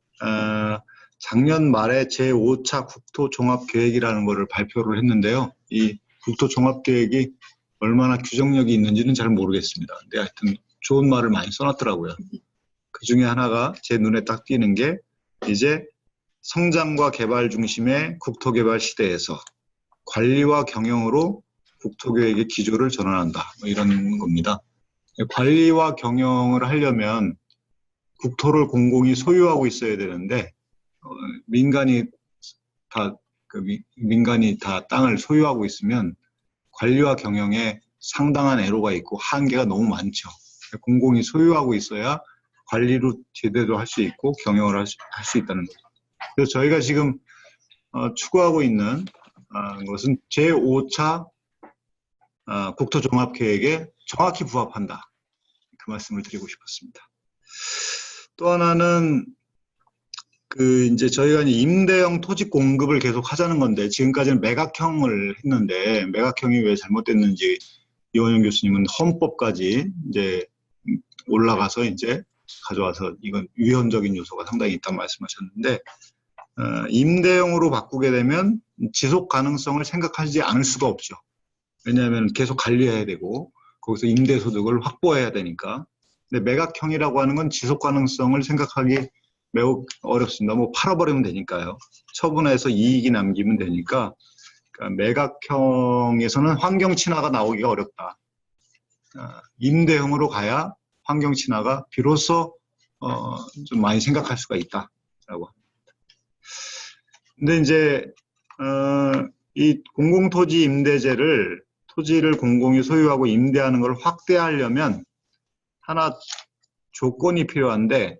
작년 말에 제5차 국토종합계획이라는 것을 발표를 했는데요. 이 국토종합계획이 얼마나 규정력이 있는지는 잘 모르겠습니다. 근데 하여튼 좋은 말을 많이 써놨더라고요. 그 중에 하나가 제 눈에 딱 띄는 게 이제 성장과 개발 중심의 국토개발 시대에서 관리와 경영으로 국토계획의 기조를 전환한다. 뭐 이런 겁니다. 관리와 경영을 하려면 국토를 공공이 소유하고 있어야 되는데 민간이 다 땅을 소유하고 있으면 관리와 경영에 상당한 애로가 있고 한계가 너무 많죠. 공공이 소유하고 있어야 관리를 제대로 할 수 있고 경영을 할 수 있다는 거죠. 그래서 저희가 지금 추구하고 있는 것은 제5차 국토종합계획에 정확히 부합한다. 그 말씀을 드리고 싶었습니다. 또 하나는 이제 저희가 이제 임대형 토지 공급을 계속 하자는 건데 지금까지는 매각형을 했는데 매각형이 왜 잘못됐는지 이원영 교수님은 헌법까지 이제 올라가서 이제 가져와서 이건 위헌적인 요소가 상당히 있다는 말씀하셨는데 임대형으로 바꾸게 되면 지속 가능성을 생각하지 않을 수가 없죠. 왜냐하면 계속 관리해야 되고 거기서 임대소득을 확보해야 되니까. 근데 매각형이라고 하는 건 지속 가능성을 생각하기 매우 어렵습니다. 뭐 팔아버리면 되니까요. 처분해서 이익이 남기면 되니까 그러니까 매각형에서는 환경 친화가 나오기가 어렵다. 임대형으로 가야 환경 친화가 비로소 좀 많이 생각할 수가 있다라고 합니다. 근데 이제 이 공공토지 임대제를 토지를 공공이 소유하고 임대하는 걸 확대하려면 하나 조건이 필요한데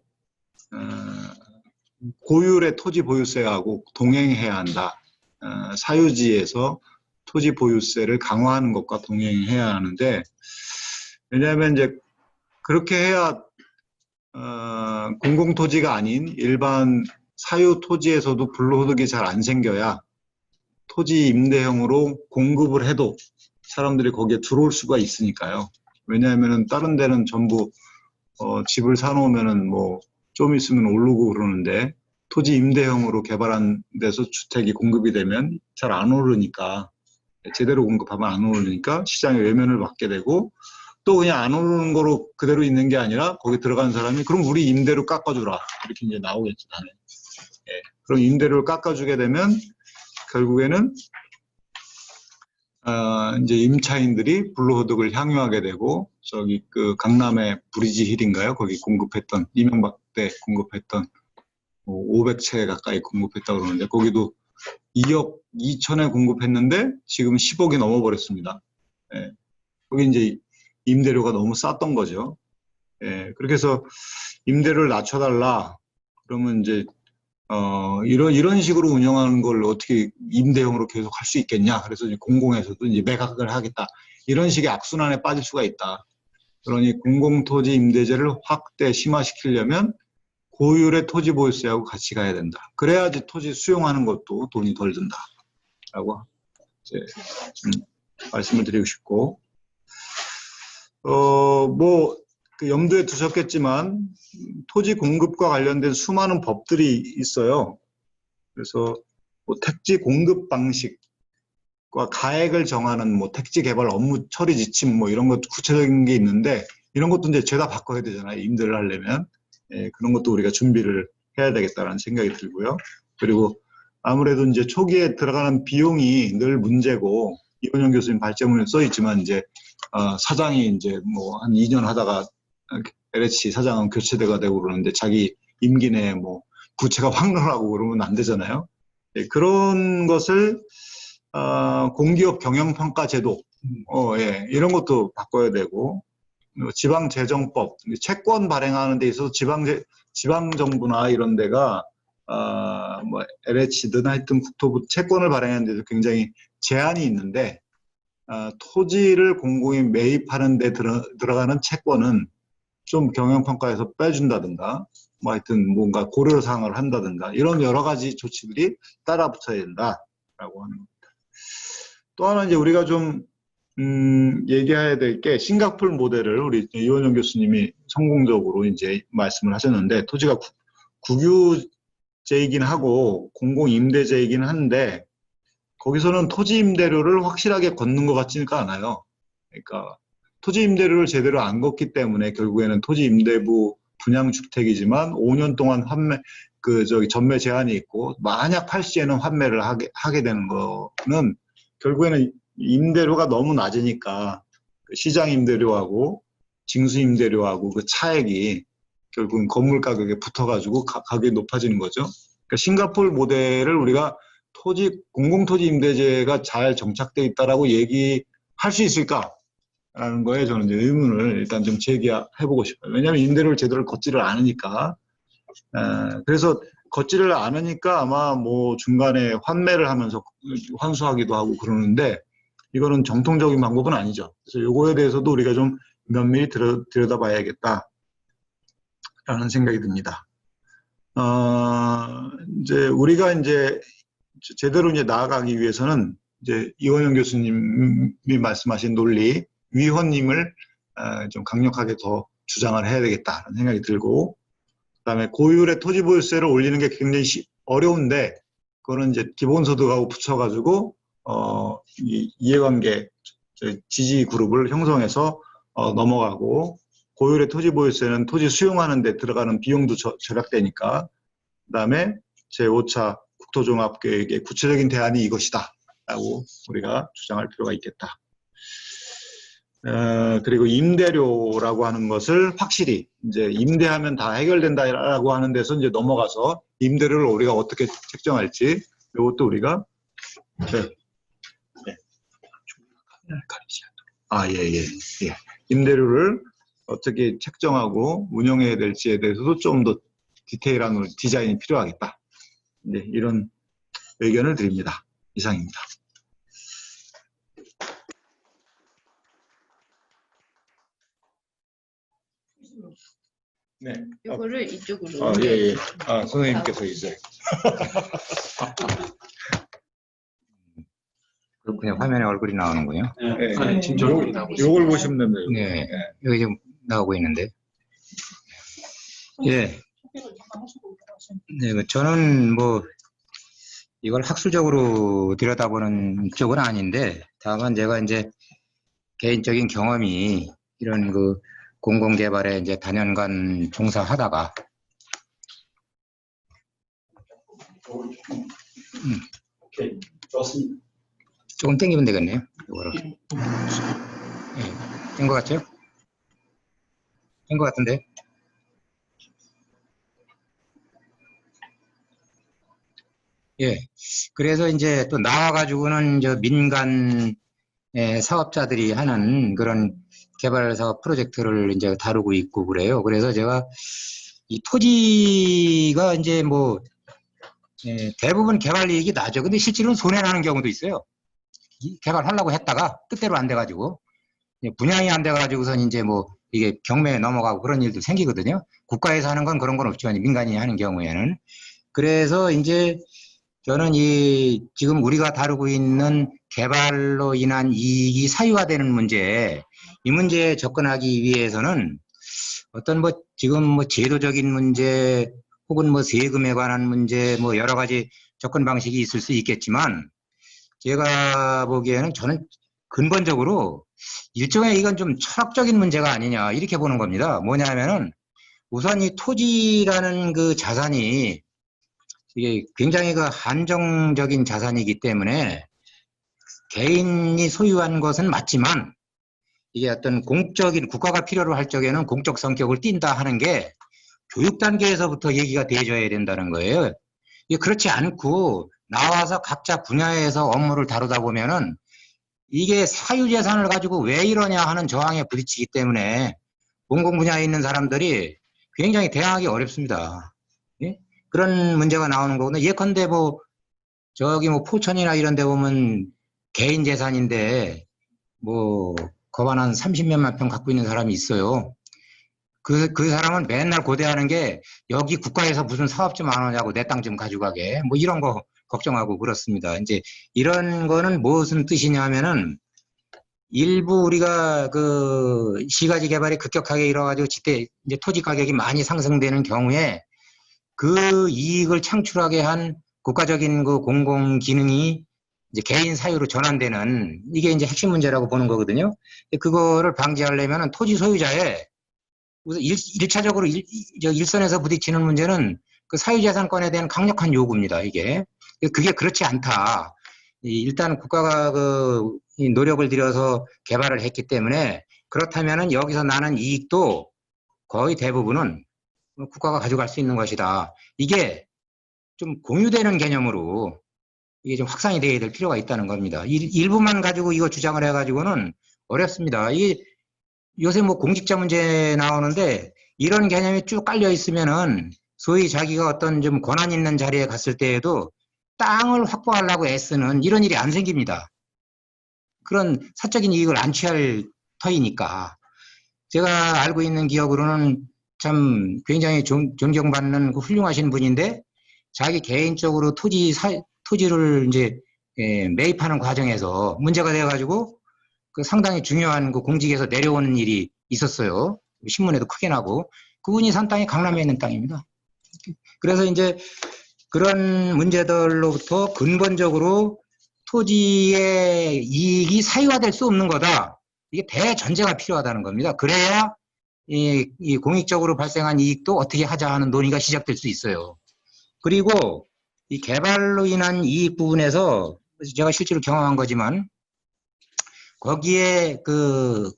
고율의 토지 보유세하고 동행해야 한다. 사유지에서 토지 보유세를 강화하는 것과 동행해야 하는데 왜냐하면 이제 그렇게 해야 공공토지가 아닌 일반 사유 토지에서도 불로소득이 잘 안 생겨야 토지 임대형으로 공급을 해도 사람들이 거기에 들어올 수가 있으니까요. 왜냐하면 다른 데는 전부 집을 사놓으면은 뭐 좀 있으면 오르고 그러는데 토지 임대형으로 개발한 데서 주택이 공급이 되면 잘 안 오르니까 제대로 공급하면 안 오르니까 시장에 외면을 받게 되고 또 그냥 안 오르는 거로 그대로 있는 게 아니라 거기 들어간 사람이 그럼 우리 임대료 깎아주라 이렇게 이제 나오겠죠. 예. 그럼 임대료를 깎아주게 되면 결국에는 이제 임차인들이 불로소득을 향유하게 되고 저기 그 강남의 브리지힐인가요? 거기 공급했던 이명박 때 공급했던 500채 가까이 공급했다고 그러는데 거기도 2억 2천에 공급했는데 지금 10억이 넘어버렸습니다. 예. 거기 이제 임대료가 너무 쌌던 거죠. 예. 그렇게 해서 임대료를 낮춰달라. 그러면 이제 이런 식으로 운영하는 걸 어떻게 임대형으로 계속 할 수 있겠냐. 그래서 이제 공공에서도 이제 매각을 하겠다. 이런 식의 악순환에 빠질 수가 있다. 그러니 공공토지 임대제를 확대 심화시키려면 고율의 토지 보유세하고 같이 가야 된다. 그래야지 토지 수용하는 것도 돈이 덜 든다라고 이제 말씀을 드리고 싶고, 그 염두에 두셨겠지만 토지 공급과 관련된 수많은 법들이 있어요. 그래서 뭐 택지 공급 방식과 가액을 정하는 뭐 택지 개발 업무 처리 지침 뭐 이런 것 구체적인 게 있는데 이런 것도 이제 죄다 바꿔야 되잖아요. 임대를 하려면. 예, 그런 것도 우리가 준비를 해야 되겠다라는 생각이 들고요. 그리고 아무래도 이제 초기에 들어가는 비용이 늘 문제고 이원영 교수님 발제문에 써 있지만 이제 사장이 이제 뭐 한 2년 하다가 LH 사장은 교체가 되고 그러는데 자기 임기 내에 뭐 부채가 확 늘어나고 그러면 안 되잖아요. 예, 그런 것을 공기업 경영평가 제도 예, 이런 것도 바꿔야 되고 지방재정법, 채권 발행하는 데 있어서 지방정부나 이런 데가 뭐 LH든 하여튼 국토부 채권을 발행하는 데도 굉장히 제한이 있는데 토지를 공공이 매입하는 데 들어가는 채권은 좀 경영평가에서 빼준다든가 뭐 하여튼 뭔가 고려사항을 한다든가 이런 여러 가지 조치들이 따라붙어야 된다라고 하는 겁니다. 또 하나 이제 우리가 좀 얘기해야 될 게 싱가포르 모델을 우리 이원영 교수님이 성공적으로 이제 말씀을 하셨는데 토지가 국유제이긴 하고 공공임대제이긴 한데 거기서는 토지 임대료를 확실하게 걷는 것 같지가 않아요. 그러니까 토지 임대료를 제대로 안 걷기 때문에 결국에는 토지 임대부 분양주택이지만 5년 동안 전매 제한이 있고 만약 팔 시에는 환매를 하게 되는 거는 결국에는 임대료가 너무 낮으니까 시장 임대료하고 징수 임대료하고 그 차액이 결국은 건물 가격에 붙어가지고 가격이 높아지는 거죠. 그러니까 싱가포르 모델을 우리가 공공토지 임대제가 잘 정착되어 있다라고 얘기할 수 있을까? 라는 거에 저는 이제 의문을 일단 좀 제기해보고 싶어요. 왜냐하면 임대료를 제대로 걷지를 않으니까. 그래서 걷지를 않으니까 아마 뭐 중간에 환매를 하면서 환수하기도 하고 그러는데 이거는 정통적인 방법은 아니죠. 그래서 요거에 대해서도 우리가 좀 면밀히 들여다봐야겠다라는 생각이 듭니다. 이제 우리가 이제 제대로 이제 나아가기 위해서는 이제 이원영 교수님이 말씀하신 논리, 위헌님을 좀 강력하게 더 주장을 해야 되겠다는 생각이 들고, 그다음에 고율의 토지보유세를 올리는 게 굉장히 어려운데, 그거는 이제 기본소득하고 붙여가지고 이해관계 지지 그룹을 형성해서 넘어가고, 고율의 토지보유세는 토지 수용하는 데 들어가는 비용도 절약되니까, 그다음에 제5차 국토종합계획의 구체적인 대안이 이것이다 라고 우리가 주장할 필요가 있겠다. 그리고 임대료라고 하는 것을 확실히 이제 임대하면 다 해결된다라고 하는 데서 이제 넘어가서 임대료를 우리가 어떻게 책정할지 이것도 우리가 임대료를 어떻게 책정하고 운영해야 될지에 대해서도 좀 더 디테일한 디자인이 필요하겠다. 네, 이런 의견을 드립니다. 이상입니다. 네. 이거를 이쪽으로. 예. 선생님께서 이제. 그냥 화면에 얼굴이 나오는군요. 네, 진짜 얼굴이 나오고 요걸 보시면 됩니다. 네, 여기 지금 나오고 있는데. 예. 네, 저는 뭐 이걸 학술적으로 들여다보는 쪽은 아닌데, 다만 제가 이제 개인적인 경험이 이런 그 공공개발에 이제 단연간 종사하다가 오케이, 좋습니다. 조금 땡기면 되겠네요. 이거를. 된 것 같죠? 된 것 같은데. 예. 그래서 이제 또 나와가지고는 저 민간 사업자들이 하는 그런 개발 사업 프로젝트를 이제 다루고 있고 그래요. 그래서 제가 이 토지가 이제 뭐 대부분 개발 이익이 나죠. 근데 실제로는 손해 나는 경우도 있어요. 개발하려고 했다가 뜻대로 안 돼가지고 분양이 안 돼가지고선 이제 뭐 이게 경매에 넘어가고 그런 일도 생기거든요. 국가에서 하는 건 그런 건 없지만 민간인이 하는 경우에는. 그래서 이제 저는 지금 우리가 다루고 있는 개발로 인한 이익이 사유화되는 문제, 이 문제에 접근하기 위해서는 어떤 뭐 지금 뭐 제도적인 문제 혹은 뭐 세금에 관한 문제 뭐 여러 가지 접근 방식이 있을 수 있겠지만 제가 보기에는 저는 근본적으로 일종의 이건 좀 철학적인 문제가 아니냐 이렇게 보는 겁니다. 뭐냐면은 우선 이 토지라는 그 자산이 이게 굉장히 그 한정적인 자산이기 때문에 개인이 소유한 것은 맞지만 이게 어떤 공적인 국가가 필요로 할 적에는 공적 성격을 띈다 하는 게 교육 단계에서부터 얘기가 돼줘야 된다는 거예요. 이게 그렇지 않고 나와서 각자 분야에서 업무를 다루다 보면은 이게 사유재산을 가지고 왜 이러냐 하는 저항에 부딪히기 때문에 공공 분야에 있는 사람들이 굉장히 대항하기 어렵습니다. 예? 그런 문제가 나오는 거거든요. 예컨대 뭐 저기 뭐 포천이나 이런 데 보면 개인 재산인데 뭐 거반 한 30몇만 평 갖고 있는 사람이 있어요. 그 사람은 맨날 고대하는 게 여기 국가에서 무슨 사업 좀 안 하냐고 내 땅 좀 가져가게 뭐 이런 거 걱정하고 그렇습니다. 이제 이런 거는 무슨 뜻이냐면은 일부 우리가 그 시가지 개발이 급격하게 일어가지고 이때 이제 토지 가격이 많이 상승되는 경우에 그 이익을 창출하게 한 국가적인 그 공공 기능이 이제 개인 사유로 전환되는 이게 이제 핵심 문제라고 보는 거거든요. 그거를 방지하려면은 토지 소유자의 우선 1차적으로 일선에서 부딪히는 문제는 그 사유재산권에 대한 강력한 요구입니다. 이게 그게 그렇지 않다. 일단 국가가 그 노력을 들여서 개발을 했기 때문에 그렇다면은 여기서 나는 이익도 거의 대부분은 국가가 가져갈 수 있는 것이다. 이게 좀 공유되는 개념으로 이게 좀 확산이 돼야 될 필요가 있다는 겁니다. 일부만 가지고 이거 주장을 해가지고는 어렵습니다. 이게 요새 뭐 공직자 문제 나오는데 이런 개념이 쭉 깔려 있으면은 소위 자기가 어떤 좀 권한 있는 자리에 갔을 때에도 땅을 확보하려고 애쓰는 이런 일이 안 생깁니다. 그런 사적인 이익을 안 취할 터이니까. 제가 알고 있는 기억으로는 참 굉장히 존경받는 그 훌륭하신 분인데 자기 개인적으로 토지를 이제 매입하는 과정에서 문제가 돼가지고 그 상당히 중요한 그 공직에서 내려오는 일이 있었어요. 신문에도 크게 나고. 그분이 산 땅이 강남에 있는 땅입니다. 그래서 이제 그런 문제들로부터 근본적으로 토지의 이익이 사유화될 수 없는 거다. 이게 대전제가 필요하다는 겁니다. 그래야 이 공익적으로 발생한 이익도 어떻게 하자 하는 논의가 시작될 수 있어요. 그리고 이 개발로 인한 이익 부분에서 제가 실제로 경험한 거지만 거기에 그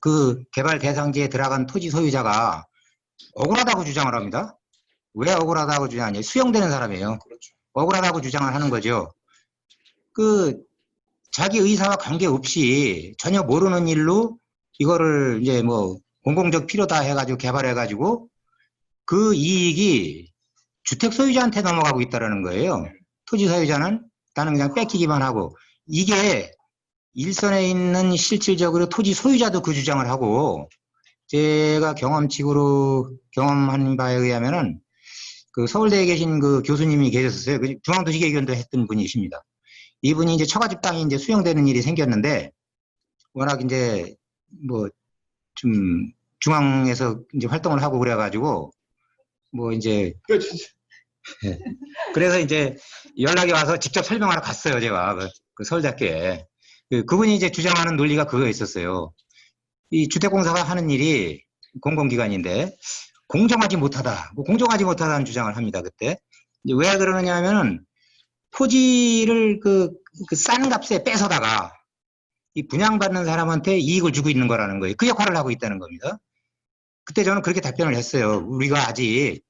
개발 대상지에 들어간 토지 소유자가 억울하다고 주장을 합니다. 왜 억울하다고 주장하냐? 수용되는 사람이에요. 그렇죠. 억울하다고 주장을 하는 거죠. 자기 의사와 관계없이 전혀 모르는 일로 이거를 이제 뭐 공공적 필요다 해가지고 개발해가지고 그 이익이 주택 소유자한테 넘어가고 있다는 거예요. 토지 소유자는 나는 그냥 뺏기기만 하고 이게 일선에 있는 실질적으로 토지 소유자도 그 주장을 하고 제가 경험칙으로 경험한 바에 의하면은 그 서울대에 계신 그 교수님이 계셨어요. 그 중앙도시개발위원회 했던 분이십니다. 이분이 이제 처가집 땅이 이제 수용되는 일이 생겼는데 워낙 이제 뭐 좀 중앙에서 이제 활동을 하고 그래가지고 뭐 이제 그래서 이제 연락이 와서 직접 설명하러 갔어요. 제가 그 서울대학교에. 그분이 이제 주장하는 논리가 그거 있었어요. 이 주택공사가 하는 일이 공공기관인데 공정하지 못하다. 뭐 공정하지 못하다는 주장을 합니다. 그때. 이제 왜 그러느냐 하면은 토지를 그 싼 값에 뺏어다가 이 분양받는 사람한테 이익을 주고 있는 거라는 거예요. 그 역할을 하고 있다는 겁니다. 그때 저는 그렇게 답변을 했어요. 우리가 아직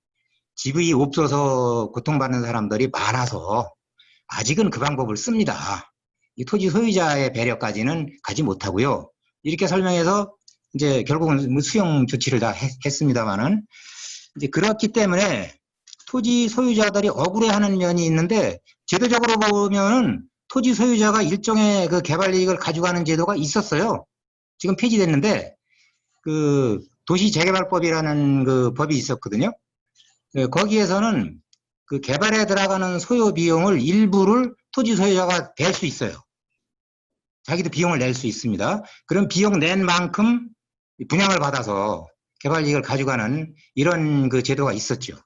집이 없어서 고통받는 사람들이 많아서 아직은 그 방법을 씁니다. 이 토지 소유자의 배려까지는 가지 못하고요. 이렇게 설명해서 이제 결국은 수용 조치를 다 했습니다만은 이제 그렇기 때문에 토지 소유자들이 억울해하는 면이 있는데 제도적으로 보면은 토지 소유자가 일종의 그 개발 이익을 가져가는 제도가 있었어요. 지금 폐지됐는데 그 도시재개발법이라는 그 법이 있었거든요. 거기에서는 그 개발에 들어가는 소요 비용을 일부를 토지 소유자가 댈 수 있어요. 자기도 비용을 낼 수 있습니다. 그럼 비용 낸 만큼 분양을 받아서 개발 이익을 가져가는 이런 그 제도가 있었죠.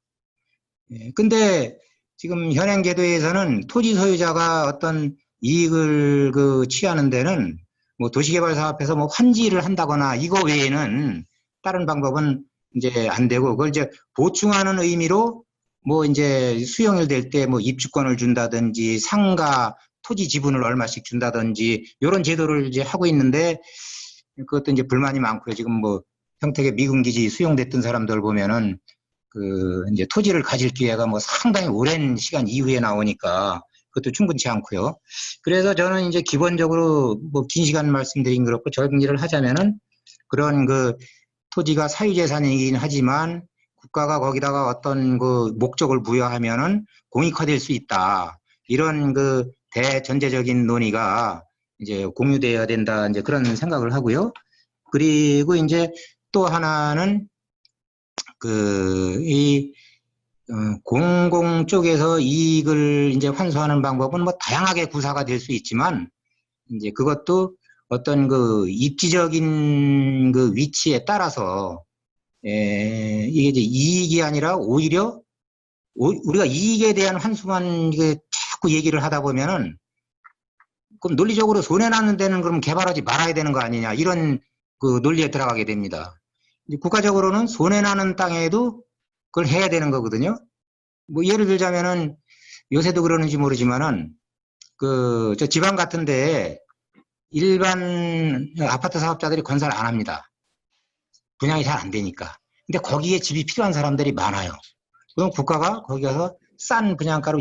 근데 지금 현행 제도에서는 토지 소유자가 어떤 이익을 그 취하는 데는 뭐 도시개발 사업에서 뭐 환지를 한다거나 이거 외에는 다른 방법은 이제 안 되고 그걸 이제 보충하는 의미로 뭐 이제 수용일 될 때 뭐 입주권을 준다든지 상가 토지 지분을 얼마씩 준다든지 이런 제도를 이제 하고 있는데 그것도 이제 불만이 많고요. 지금 뭐 평택의 미군기지 수용됐던 사람들 보면은 그 이제 토지를 가질 기회가 뭐 상당히 오랜 시간 이후에 나오니까 그것도 충분치 않고요. 그래서 저는 이제 기본적으로 뭐 긴 시간 말씀드린 그렇고 정리를 하자면은 그런 그 토지가 사유재산이긴 하지만 국가가 거기다가 어떤 그 목적을 부여하면은 공익화될 수 있다. 이런 그 대전제적인 논의가 이제 공유되어야 된다. 이제 그런 생각을 하고요. 그리고 이제 또 하나는 공공 쪽에서 이익을 이제 환수하는 방법은 뭐 다양하게 구사가 될 수 있지만 이제 그것도 어떤 그 입지적인 그 위치에 따라서 이게 이제 이익이 아니라 오히려 우리가 이익에 대한 환수만 이게 자꾸 얘기를 하다 보면은 그럼 논리적으로 손해나는 데는 그럼 개발하지 말아야 되는 거 아니냐 이런 그 논리에 들어가게 됩니다. 국가적으로는 손해나는 땅에도 그걸 해야 되는 거거든요. 뭐 예를 들자면은 요새도 그러는지 모르지만은 저 지방 같은데 일반 아파트 사업자들이 건설 안 합니다. 분양이 잘 안 되니까. 근데 거기에 집이 필요한 사람들이 많아요. 그럼 국가가 거기 가서 싼 분양가로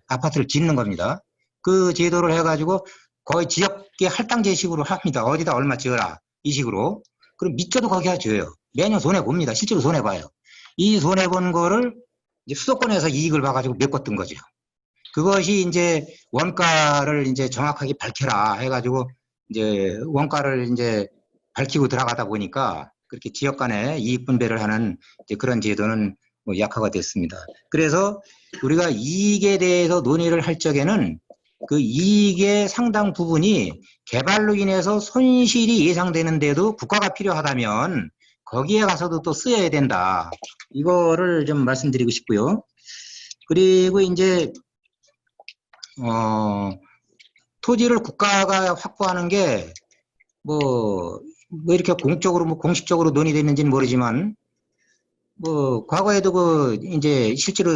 아파트를 짓는 겁니다. 그 제도를 해가지고 거의 지역계 할당제식으로 합니다. 어디다 얼마 지어라 이 식으로. 그럼 밑겨도 거기가 져요. 매년 손해봅니다. 실제로 손해봐요. 이 손해본 거를 이제 수도권에서 이익을 봐가지고 메꿨던 거죠. 그것이 이제 원가를 이제 정확하게 밝혀라 해가지고 이제 원가를 이제 밝히고 들어가다 보니까 그렇게 지역 간에 이익 분배를 하는 이제 그런 제도는 뭐 약화가 됐습니다. 그래서 우리가 이익에 대해서 논의를 할 적에는 그 이익의 상당 부분이 개발로 인해서 손실이 예상되는데도 국가가 필요하다면 거기에 가서도 또 쓰여야 된다. 이거를 좀 말씀드리고 싶고요. 그리고 이제 토지를 국가가 확보하는 게 뭐 이렇게 공적으로 뭐 공식적으로 논의됐는지는 모르지만 뭐 과거에도 그 이제 실제로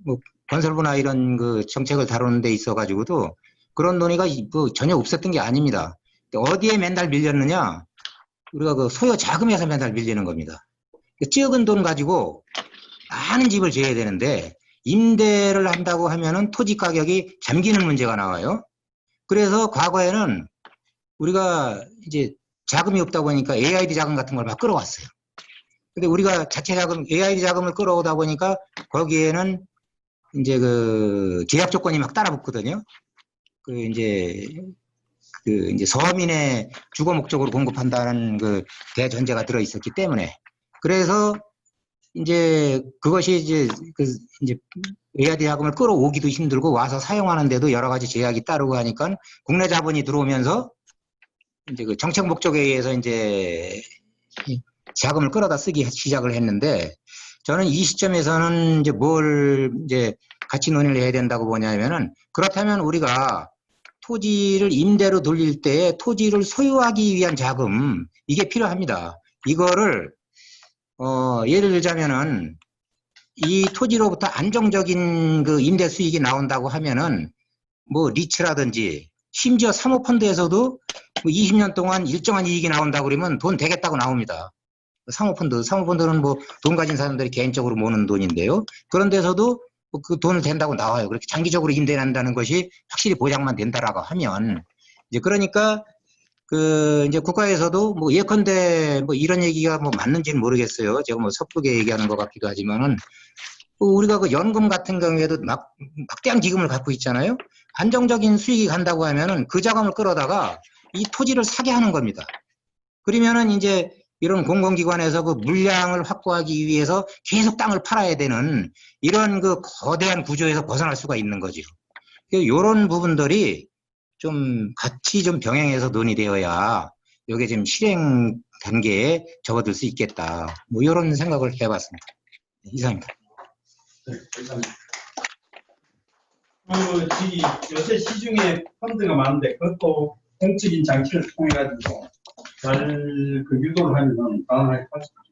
뭐 건설부나 이런 그 정책을 다루는 데 있어 가지고도 그런 논의가 뭐 전혀 없었던 게 아닙니다. 어디에 맨날 밀렸느냐? 우리가 그 소요 자금에서 맨날 밀리는 겁니다. 적은 돈 가지고 많은 집을 지어야 되는데 임대를 한다고 하면은 토지 가격이 잠기는 문제가 나와요. 그래서 과거에는 우리가 이제 자금이 없다 보니까 AID 자금 같은 걸 막 끌어왔어요. 근데 우리가 자체 자금, AID 자금을 끌어오다 보니까 거기에는 이제 그 제약 조건이 막 따라붙거든요. 그 이제 서민의 주거 목적으로 공급한다는 그 대전제가 들어 있었기 때문에 그래서 이제 그것이 이제 이제 AID 자금을 끌어오기도 힘들고 와서 사용하는데도 여러 가지 제약이 따르고 하니까 국내 자본이 들어오면서 이제 그 정책 목적에 의해서 이제 자금을 끌어다 쓰기 시작을 했는데 저는 이 시점에서는 이제 뭘 이제 같이 논의를 해야 된다고 보냐면은 그렇다면 우리가 토지를 임대로 돌릴 때 토지를 소유하기 위한 자금 이게 필요합니다. 이거를 예를 들자면은 이 토지로부터 안정적인 그 임대 수익이 나온다고 하면은 뭐 리츠라든지 심지어 사모펀드에서도 20년 동안 일정한 이익이 나온다고 그러면 돈 되겠다고 나옵니다. 사모펀드는 뭐 돈 가진 사람들이 개인적으로 모으는 돈인데요. 그런 데서도 그 돈을 된다고 나와요. 그렇게 장기적으로 임대한다는 것이 확실히 보장만 된다라고 하면 이제 그러니까 그 이제 국가에서도 뭐 예컨대 뭐 이런 얘기가 뭐 맞는지는 모르겠어요. 제가 뭐 섣부르게 얘기하는 것 같기도 하지만은 우리가 그 연금 같은 경우에도 막대한 기금을 갖고 있잖아요. 안정적인 수익이 간다고 하면은 그 자금을 끌어다가 이 토지를 사게 하는 겁니다. 그러면은 이제 이런 공공기관에서 그 물량을 확보하기 위해서 계속 땅을 팔아야 되는 이런 그 거대한 구조에서 벗어날 수가 있는 거죠. 이런 부분들이 좀 같이 좀 병행해서 논의되어야 이게 지금 실행 단계에 접어들 수 있겠다. 뭐 이런 생각을 해봤습니다. 이상입니다. 요새 시중에 펀드가 많은데 그것도 공적인 장치를 통해 가지고 잘 그 유도를 하면 가능할 것 같습니다.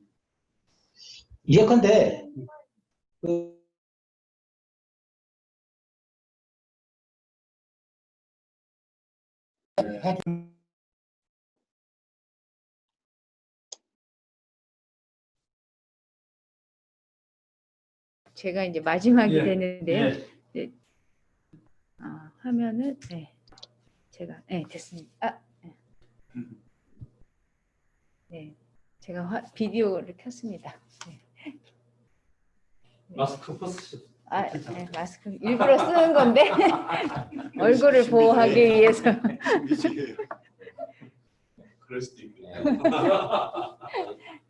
예컨대 제가 이제 마지막이 예, 되는데요. 예. 네. 하면은 네. 제가 됐습니다. 네. 제가 비디오를 켰습니다. 네. 마스크 벗으셨어요. 네, 마스크 일부러 쓰는 건데 얼굴을 보호하기 위해서. 그럴 수도 있고요.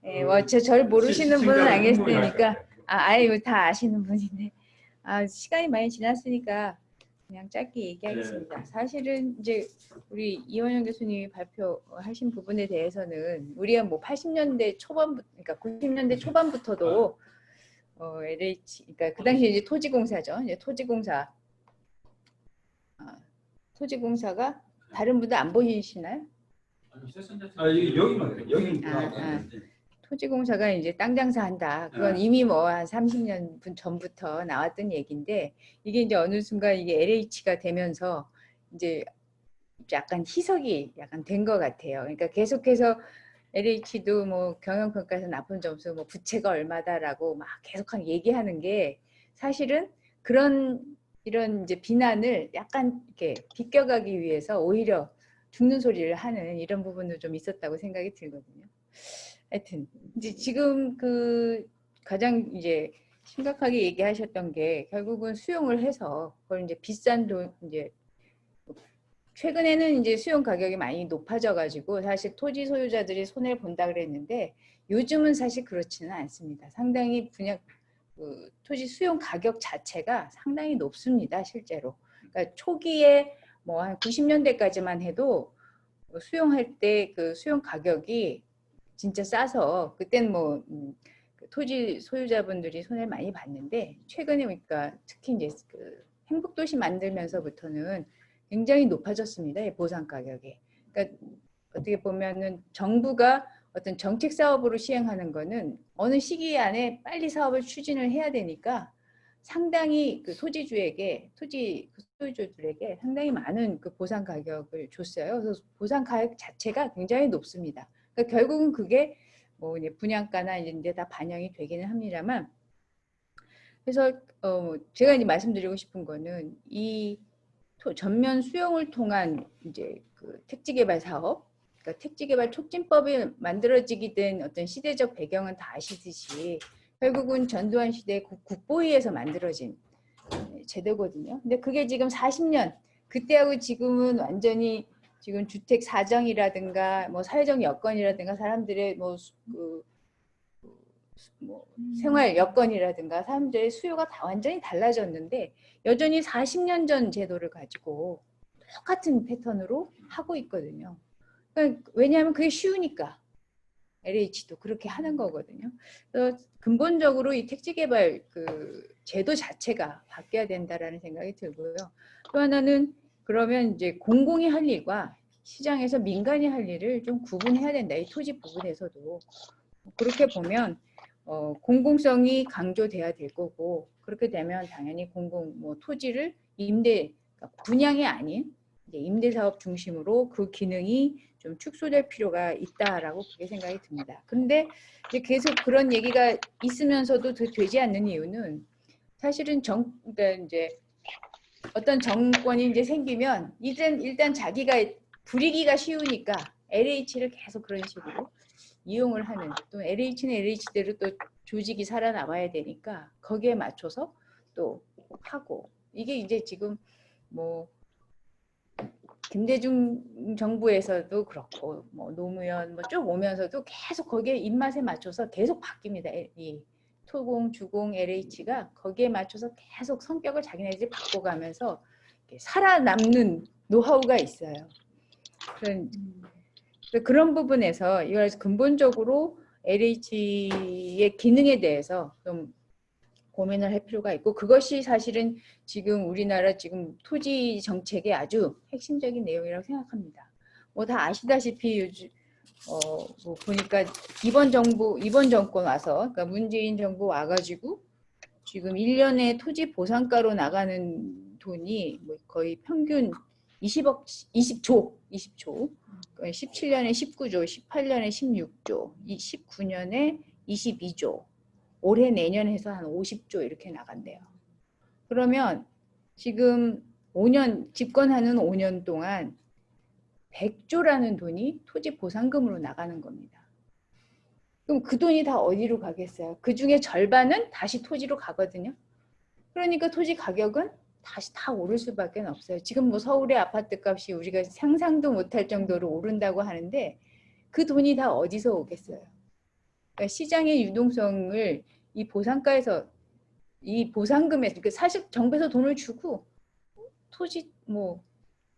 네, 뭐 저를 모르시는 분은 알겠으니까 아예 다 아시는 분인데 시간이 많이 지났으니까 그냥 짧게 얘기하겠습니다. 사실은 이제 우리 이원영 교수님이 발표하신 부분에 대해서는 우리가 뭐 80년대 초반부터, 그러니까 90년대 초반부터도 LH, 그러니까 그 당시에 이제 토지공사죠. 이제 토지공사가 다른 분들 안 보이시나요? 여기만 토지공사가 이제 땅 장사한다. 그건 이미 뭐 한 30년 전부터 나왔던 얘기인데 이게 이제 어느 순간 이게 LH가 되면서 이제 약간 희석이 약간 된 것 같아요. 그러니까 계속해서 LH도 뭐 경영평가에서 나쁜 점수, 뭐 부채가 얼마다라고 막 계속 얘기하는 게 사실은 이런 이제 비난을 약간 이렇게 비껴가기 위해서 오히려 죽는 소리를 하는 이런 부분도 좀 있었다고 생각이 들거든요. 하여튼 이제 지금 그 가장 이제 심각하게 얘기하셨던 게 결국은 수용을 해서 그걸 이제 비싼 돈 이제 최근에는 이제 수용 가격이 많이 높아져 가지고 사실 토지 소유자들이 손해를 본다 그랬는데 요즘은 사실 그렇지는 않습니다. 상당히 분양 그 토지 수용 가격 자체가 상당히 높습니다, 실제로. 그러니까 초기에 뭐 한 90년대까지만 해도 수용할 때 그 수용 가격이 진짜 싸서 그때는 뭐 그 토지 소유자분들이 손해를 많이 봤는데 최근에 그러니까 특히 이제 그 행복도시 만들면서부터는 굉장히 높아졌습니다. 이 보상 가격이. 그러니까 어떻게 보면은 정부가 어떤 정책 사업으로 시행하는 거는 어느 시기 안에 빨리 사업을 추진을 해야 되니까 상당히 그 토지주에게 토지 소유주들에게 상당히 많은 그 보상 가격을 줬어요. 그래서 보상 가격 자체가 굉장히 높습니다. 그러니까 결국은 그게 뭐 이제 분양가나 이제 다 반영이 되기는 합니다만, 그래서 제가 이제 말씀드리고 싶은 거는 이 전면 수용을 통한 이제 그 택지개발 사업, 그러니까 택지개발 촉진법이 만들어지게 된 어떤 시대적 배경은 다 아시듯이 결국은 전두환 시대 국보위에서 만들어진 제도거든요. 근데 그게 지금 40년 그때하고 지금은 완전히 지금 주택 사정이라든가 뭐 사회적 여건이라든가 사람들의 뭐 생활 여건이라든가 사람들의 수요가 다 완전히 달라졌는데 여전히 40년 전 제도를 가지고 똑같은 패턴으로 하고 있거든요. 그러니까 왜냐하면 그게 쉬우니까 LH도 그렇게 하는 거거든요. 그래서 근본적으로 이 택지개발 그 제도 자체가 바뀌어야 된다라는 생각이 들고요. 또 하나는 그러면 이제 공공이 할 일과 시장에서 민간이 할 일을 좀 구분해야 된다. 이 토지 부분에서도 그렇게 보면 공공성이 강조돼야 될 거고 그렇게 되면 당연히 토지를 그러니까 분양이 아닌 이제 임대 사업 중심으로 그 기능이 좀 축소될 필요가 있다라고 그렇게 생각이 듭니다. 그런데 이제 계속 그런 얘기가 있으면서도 되지 않는 이유는 사실은 그러니까 이제 어떤 정권이 이제 생기면 일단 자기가 부리기가 쉬우니까 LH를 계속 그런 식으로 이용을 하는, 또 LH는 LH대로 또 조직이 살아남아야 되니까 거기에 맞춰서 또 하고, 이게 이제 지금 뭐 김대중 정부에서도 그렇고 뭐 노무현 뭐 쭉 오면서도 계속 거기에 입맛에 맞춰서 계속 바뀝니다. 이 토공, 주공, LH가 거기에 맞춰서 계속 성격을 자기네들이 바꿔가면서 살아남는 노하우가 있어요. 그런 부분에서 이걸 근본적으로 LH의 기능에 대해서 좀 고민을 할 필요가 있고, 그것이 사실은 지금 우리나라 지금 토지 정책의 아주 핵심적인 내용이라고 생각합니다. 뭐 다 아시다시피 요즘 뭐 보니까 이번 정권 와서, 그러니까 문재인 정부 와가지고 지금 1년에 토지 보상가로 나가는 돈이 뭐 거의 평균 20조. 17년에 19조, 18년에 16조, 19년에 22조, 올해 내년 해서 한 50조 이렇게 나간대요. 그러면 지금 5년, 집권하는 5년 동안 100조라는 돈이 토지 보상금으로 나가는 겁니다. 그럼 그 돈이 다 어디로 가겠어요? 그 중에 절반은 다시 토지로 가거든요. 그러니까 토지 가격은 다시 다 오를 수밖에 없어요. 지금 뭐 서울의 아파트 값이 우리가 상상도 못할 정도로 오른다고 하는데 그 돈이 다 어디서 오겠어요? 그러니까 시장의 유동성을 이 보상가에서, 이 보상금에서, 그러니까 사실 정부에서 돈을 주고 토지 뭐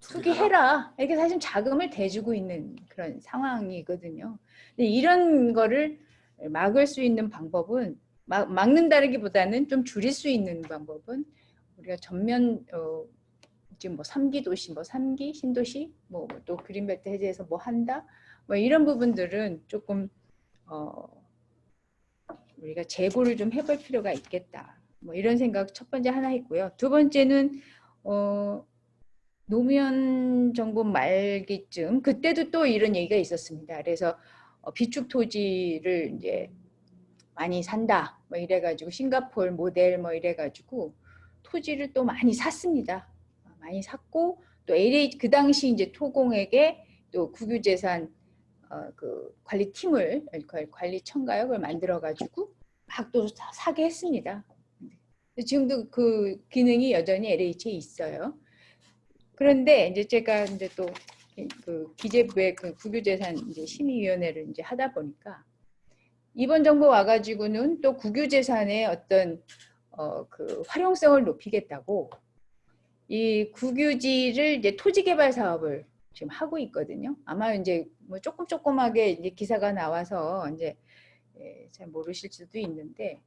투기해라 이렇게 사실 자금을 대주고 있는 그런 상황이거든요. 근데 이런 거를 막을 수 있는 방법은, 막는다기보다는 좀 줄일 수 있는 방법은 우리가 전면 지금 뭐 3기 도시, 뭐 3기 신도시, 뭐 또 그린벨트 해제해서 뭐 한다, 뭐 이런 부분들은 조금 우리가 재고를 좀 해볼 필요가 있겠다. 뭐 이런 생각 첫 번째 하나 있고요. 두 번째는 노무현 정부 말기쯤 그때도 또 이런 얘기가 있었습니다. 그래서 비축 토지를 이제 많이 산다, 뭐 이래가지고 싱가포르 모델 뭐 이래가지고 토지를 또 많이 샀습니다. 많이 샀고 또 LH 그 당시 이제 토공에게 또 국유재산 그 관리팀을 관리청가요 그걸 만들어 가지고 막 또 사게 했습니다. 지금도 그 기능이 여전히 LH에 있어요. 그런데 이제 제가 이제 또 그 기재부의 그 국유재산 이제 심의위원회를 이제 하다 보니까 이번 정부 와가지고는 또 국유재산의 어떤 그 활용성을 높이겠다고 이 국유지를 이제 토지개발 사업을 지금 하고 있거든요. 아마 이제 뭐 조금하게 이제 기사가 나와서 이제 잘 모르실 수도 있는데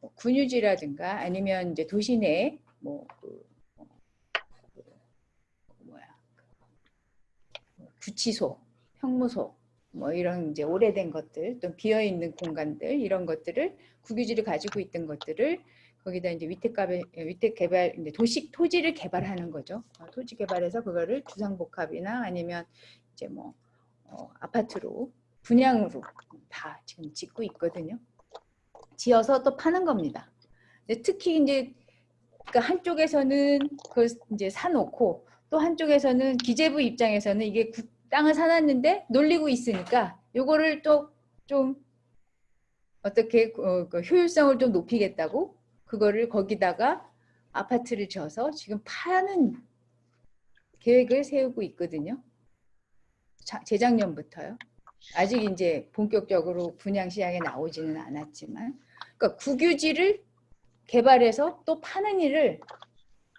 뭐 군유지라든가 아니면 이제 도시 내 뭐 구치소, 형무소 뭐 이런 이제 오래된 것들 또 비어 있는 공간들 이런 것들을 국유지를 가지고 있던 것들을 거기다 이제 위택 개발 이제 토지를 개발하는 거죠. 토지 개발해서 그거를 주상복합이나 아니면 이제 뭐 아파트로 분양으로 다 지금 짓고 있거든요. 지어서 또 파는 겁니다. 특히 이제 그러니까 한쪽에서는 그걸 이제 사놓고 또 한쪽에서는 기재부 입장에서는 이게 땅을 사놨는데 놀리고 있으니까 요거를 또 좀 어떻게 그 효율성을 좀 높이겠다고 그거를 거기다가 아파트를 지어서 지금 파는 계획을 세우고 있거든요. 재작년부터요. 아직 이제 본격적으로 분양 시장에 나오지는 않았지만, 그러니까 국유지를 개발해서 또 파는 일을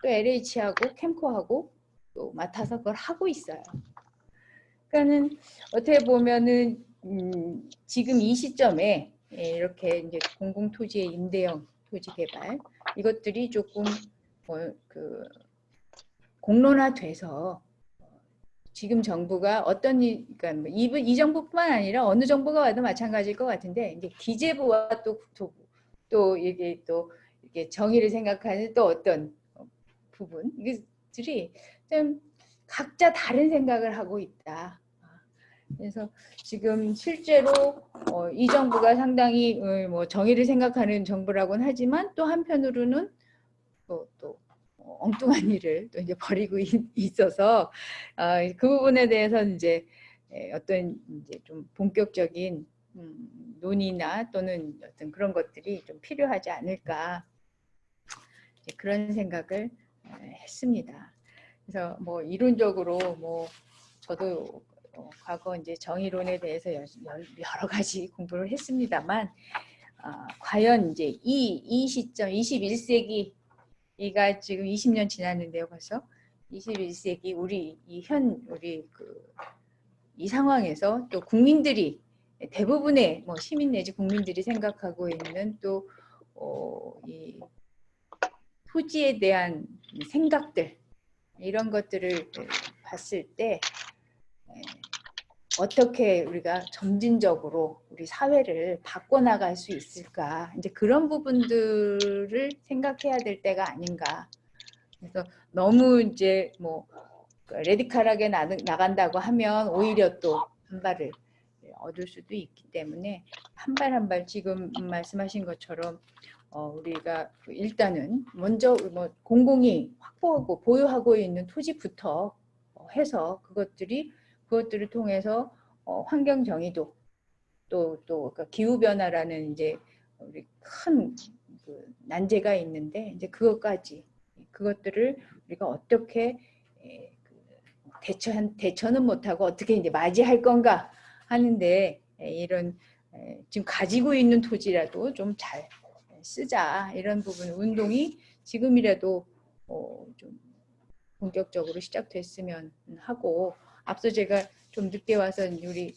또 LH하고 캠코하고 또 맡아서 그걸 하고 있어요. 그러니까는 어떻게 보면은 지금 이 시점에 이렇게 이제 공공토지의 임대형 토지 개발 이것들이 조금 그 공론화돼서 지금 정부가 어떤 그러니까 뭐 이 정부뿐만 아니라 어느 정부가 와도 마찬가지일 것 같은데 이제 기재부와 또 국토부 또 이게 또 이게 정의를 생각하는 또 어떤 부분 이것들이 좀 각자 다른 생각을 하고 있다. 그래서 지금 실제로 이 정부가 상당히 뭐 정의를 생각하는 정부라고는 하지만 또 한편으로는 또 엉뚱한 일을 또 이제 벌이고 있어서 그 부분에 대해서 이제 어떤 이제 좀 본격적인 논의나 또는 어떤 그런 것들이 좀 필요하지 않을까 그런 생각을 했습니다. 그래서 뭐 이론적으로 뭐 저도 과거 이제 정의론에 대해서 여러 가지 공부를 했습니다만 과연 이제 이 시점 21세기가 지금 20년 지났는데요, 벌써 21세기 우리 이 상황에서 또 국민들이 대부분의 뭐 시민 내지 국민들이 생각하고 있는 또 이 토지에 대한 생각들 이런 것들을 봤을 때 어떻게 우리가 점진적으로 우리 사회를 바꿔나갈 수 있을까 이제 그런 부분들을 생각해야 될 때가 아닌가. 그래서 너무 이제 뭐 레디컬하게 나간다고 하면 오히려 또 반발을 얻을 수도 있기 때문에 한 발 한 발 지금 말씀하신 것처럼 우리가 일단은 먼저 뭐 공공이 확보하고 보유하고 있는 토지부터 해서 그것들을 통해서 환경 정의도 또 그러니까 기후 변화라는 이제 우리 큰 그 난제가 있는데 이제 그것들을 우리가 어떻게 대처는 못하고 어떻게 이제 맞이할 건가 하는데 이런 지금 가지고 있는 토지라도 좀 잘 쓰자 이런 부분 운동이 지금이라도 좀 본격적으로 시작됐으면 하고 앞서 제가 좀 늦게 와서 우리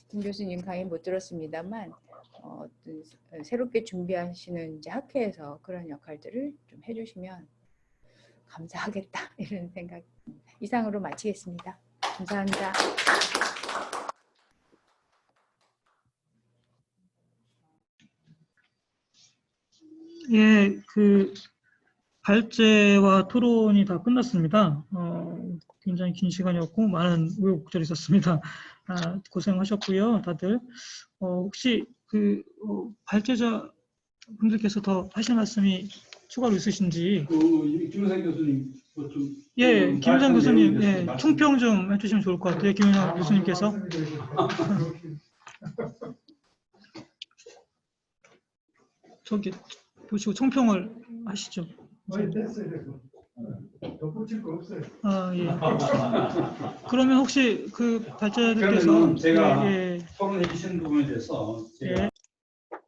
김 교수님 강의 못 들었습니다만 새롭게 준비하시는 이제 학회에서 그런 역할들을 좀 해주시면 감사하겠다 이런 생각입니다. 이상으로 마치겠습니다. 감사합니다. 예, 그 발제와 토론이 다 끝났습니다. 굉장히 긴 시간이었고 많은 우여곡절이 있었습니다. 고생하셨고요, 다들. 혹시 그 발제자 분들께서 더 하실 말씀이 추가로 있으신지. 김우상 교수님 좀 예, 김현상 교수님, 예, 말씀- 총평 좀 해주시면 좋을 것 같아요. 김현상 교수님께서. 저기 보시고 총평을 하시죠. 덧붙일 거 없어요. 아, 예. 그러면 혹시 그 발제자들께서 그러면 제가 예, 토론해 주신 부분에 대해서 제가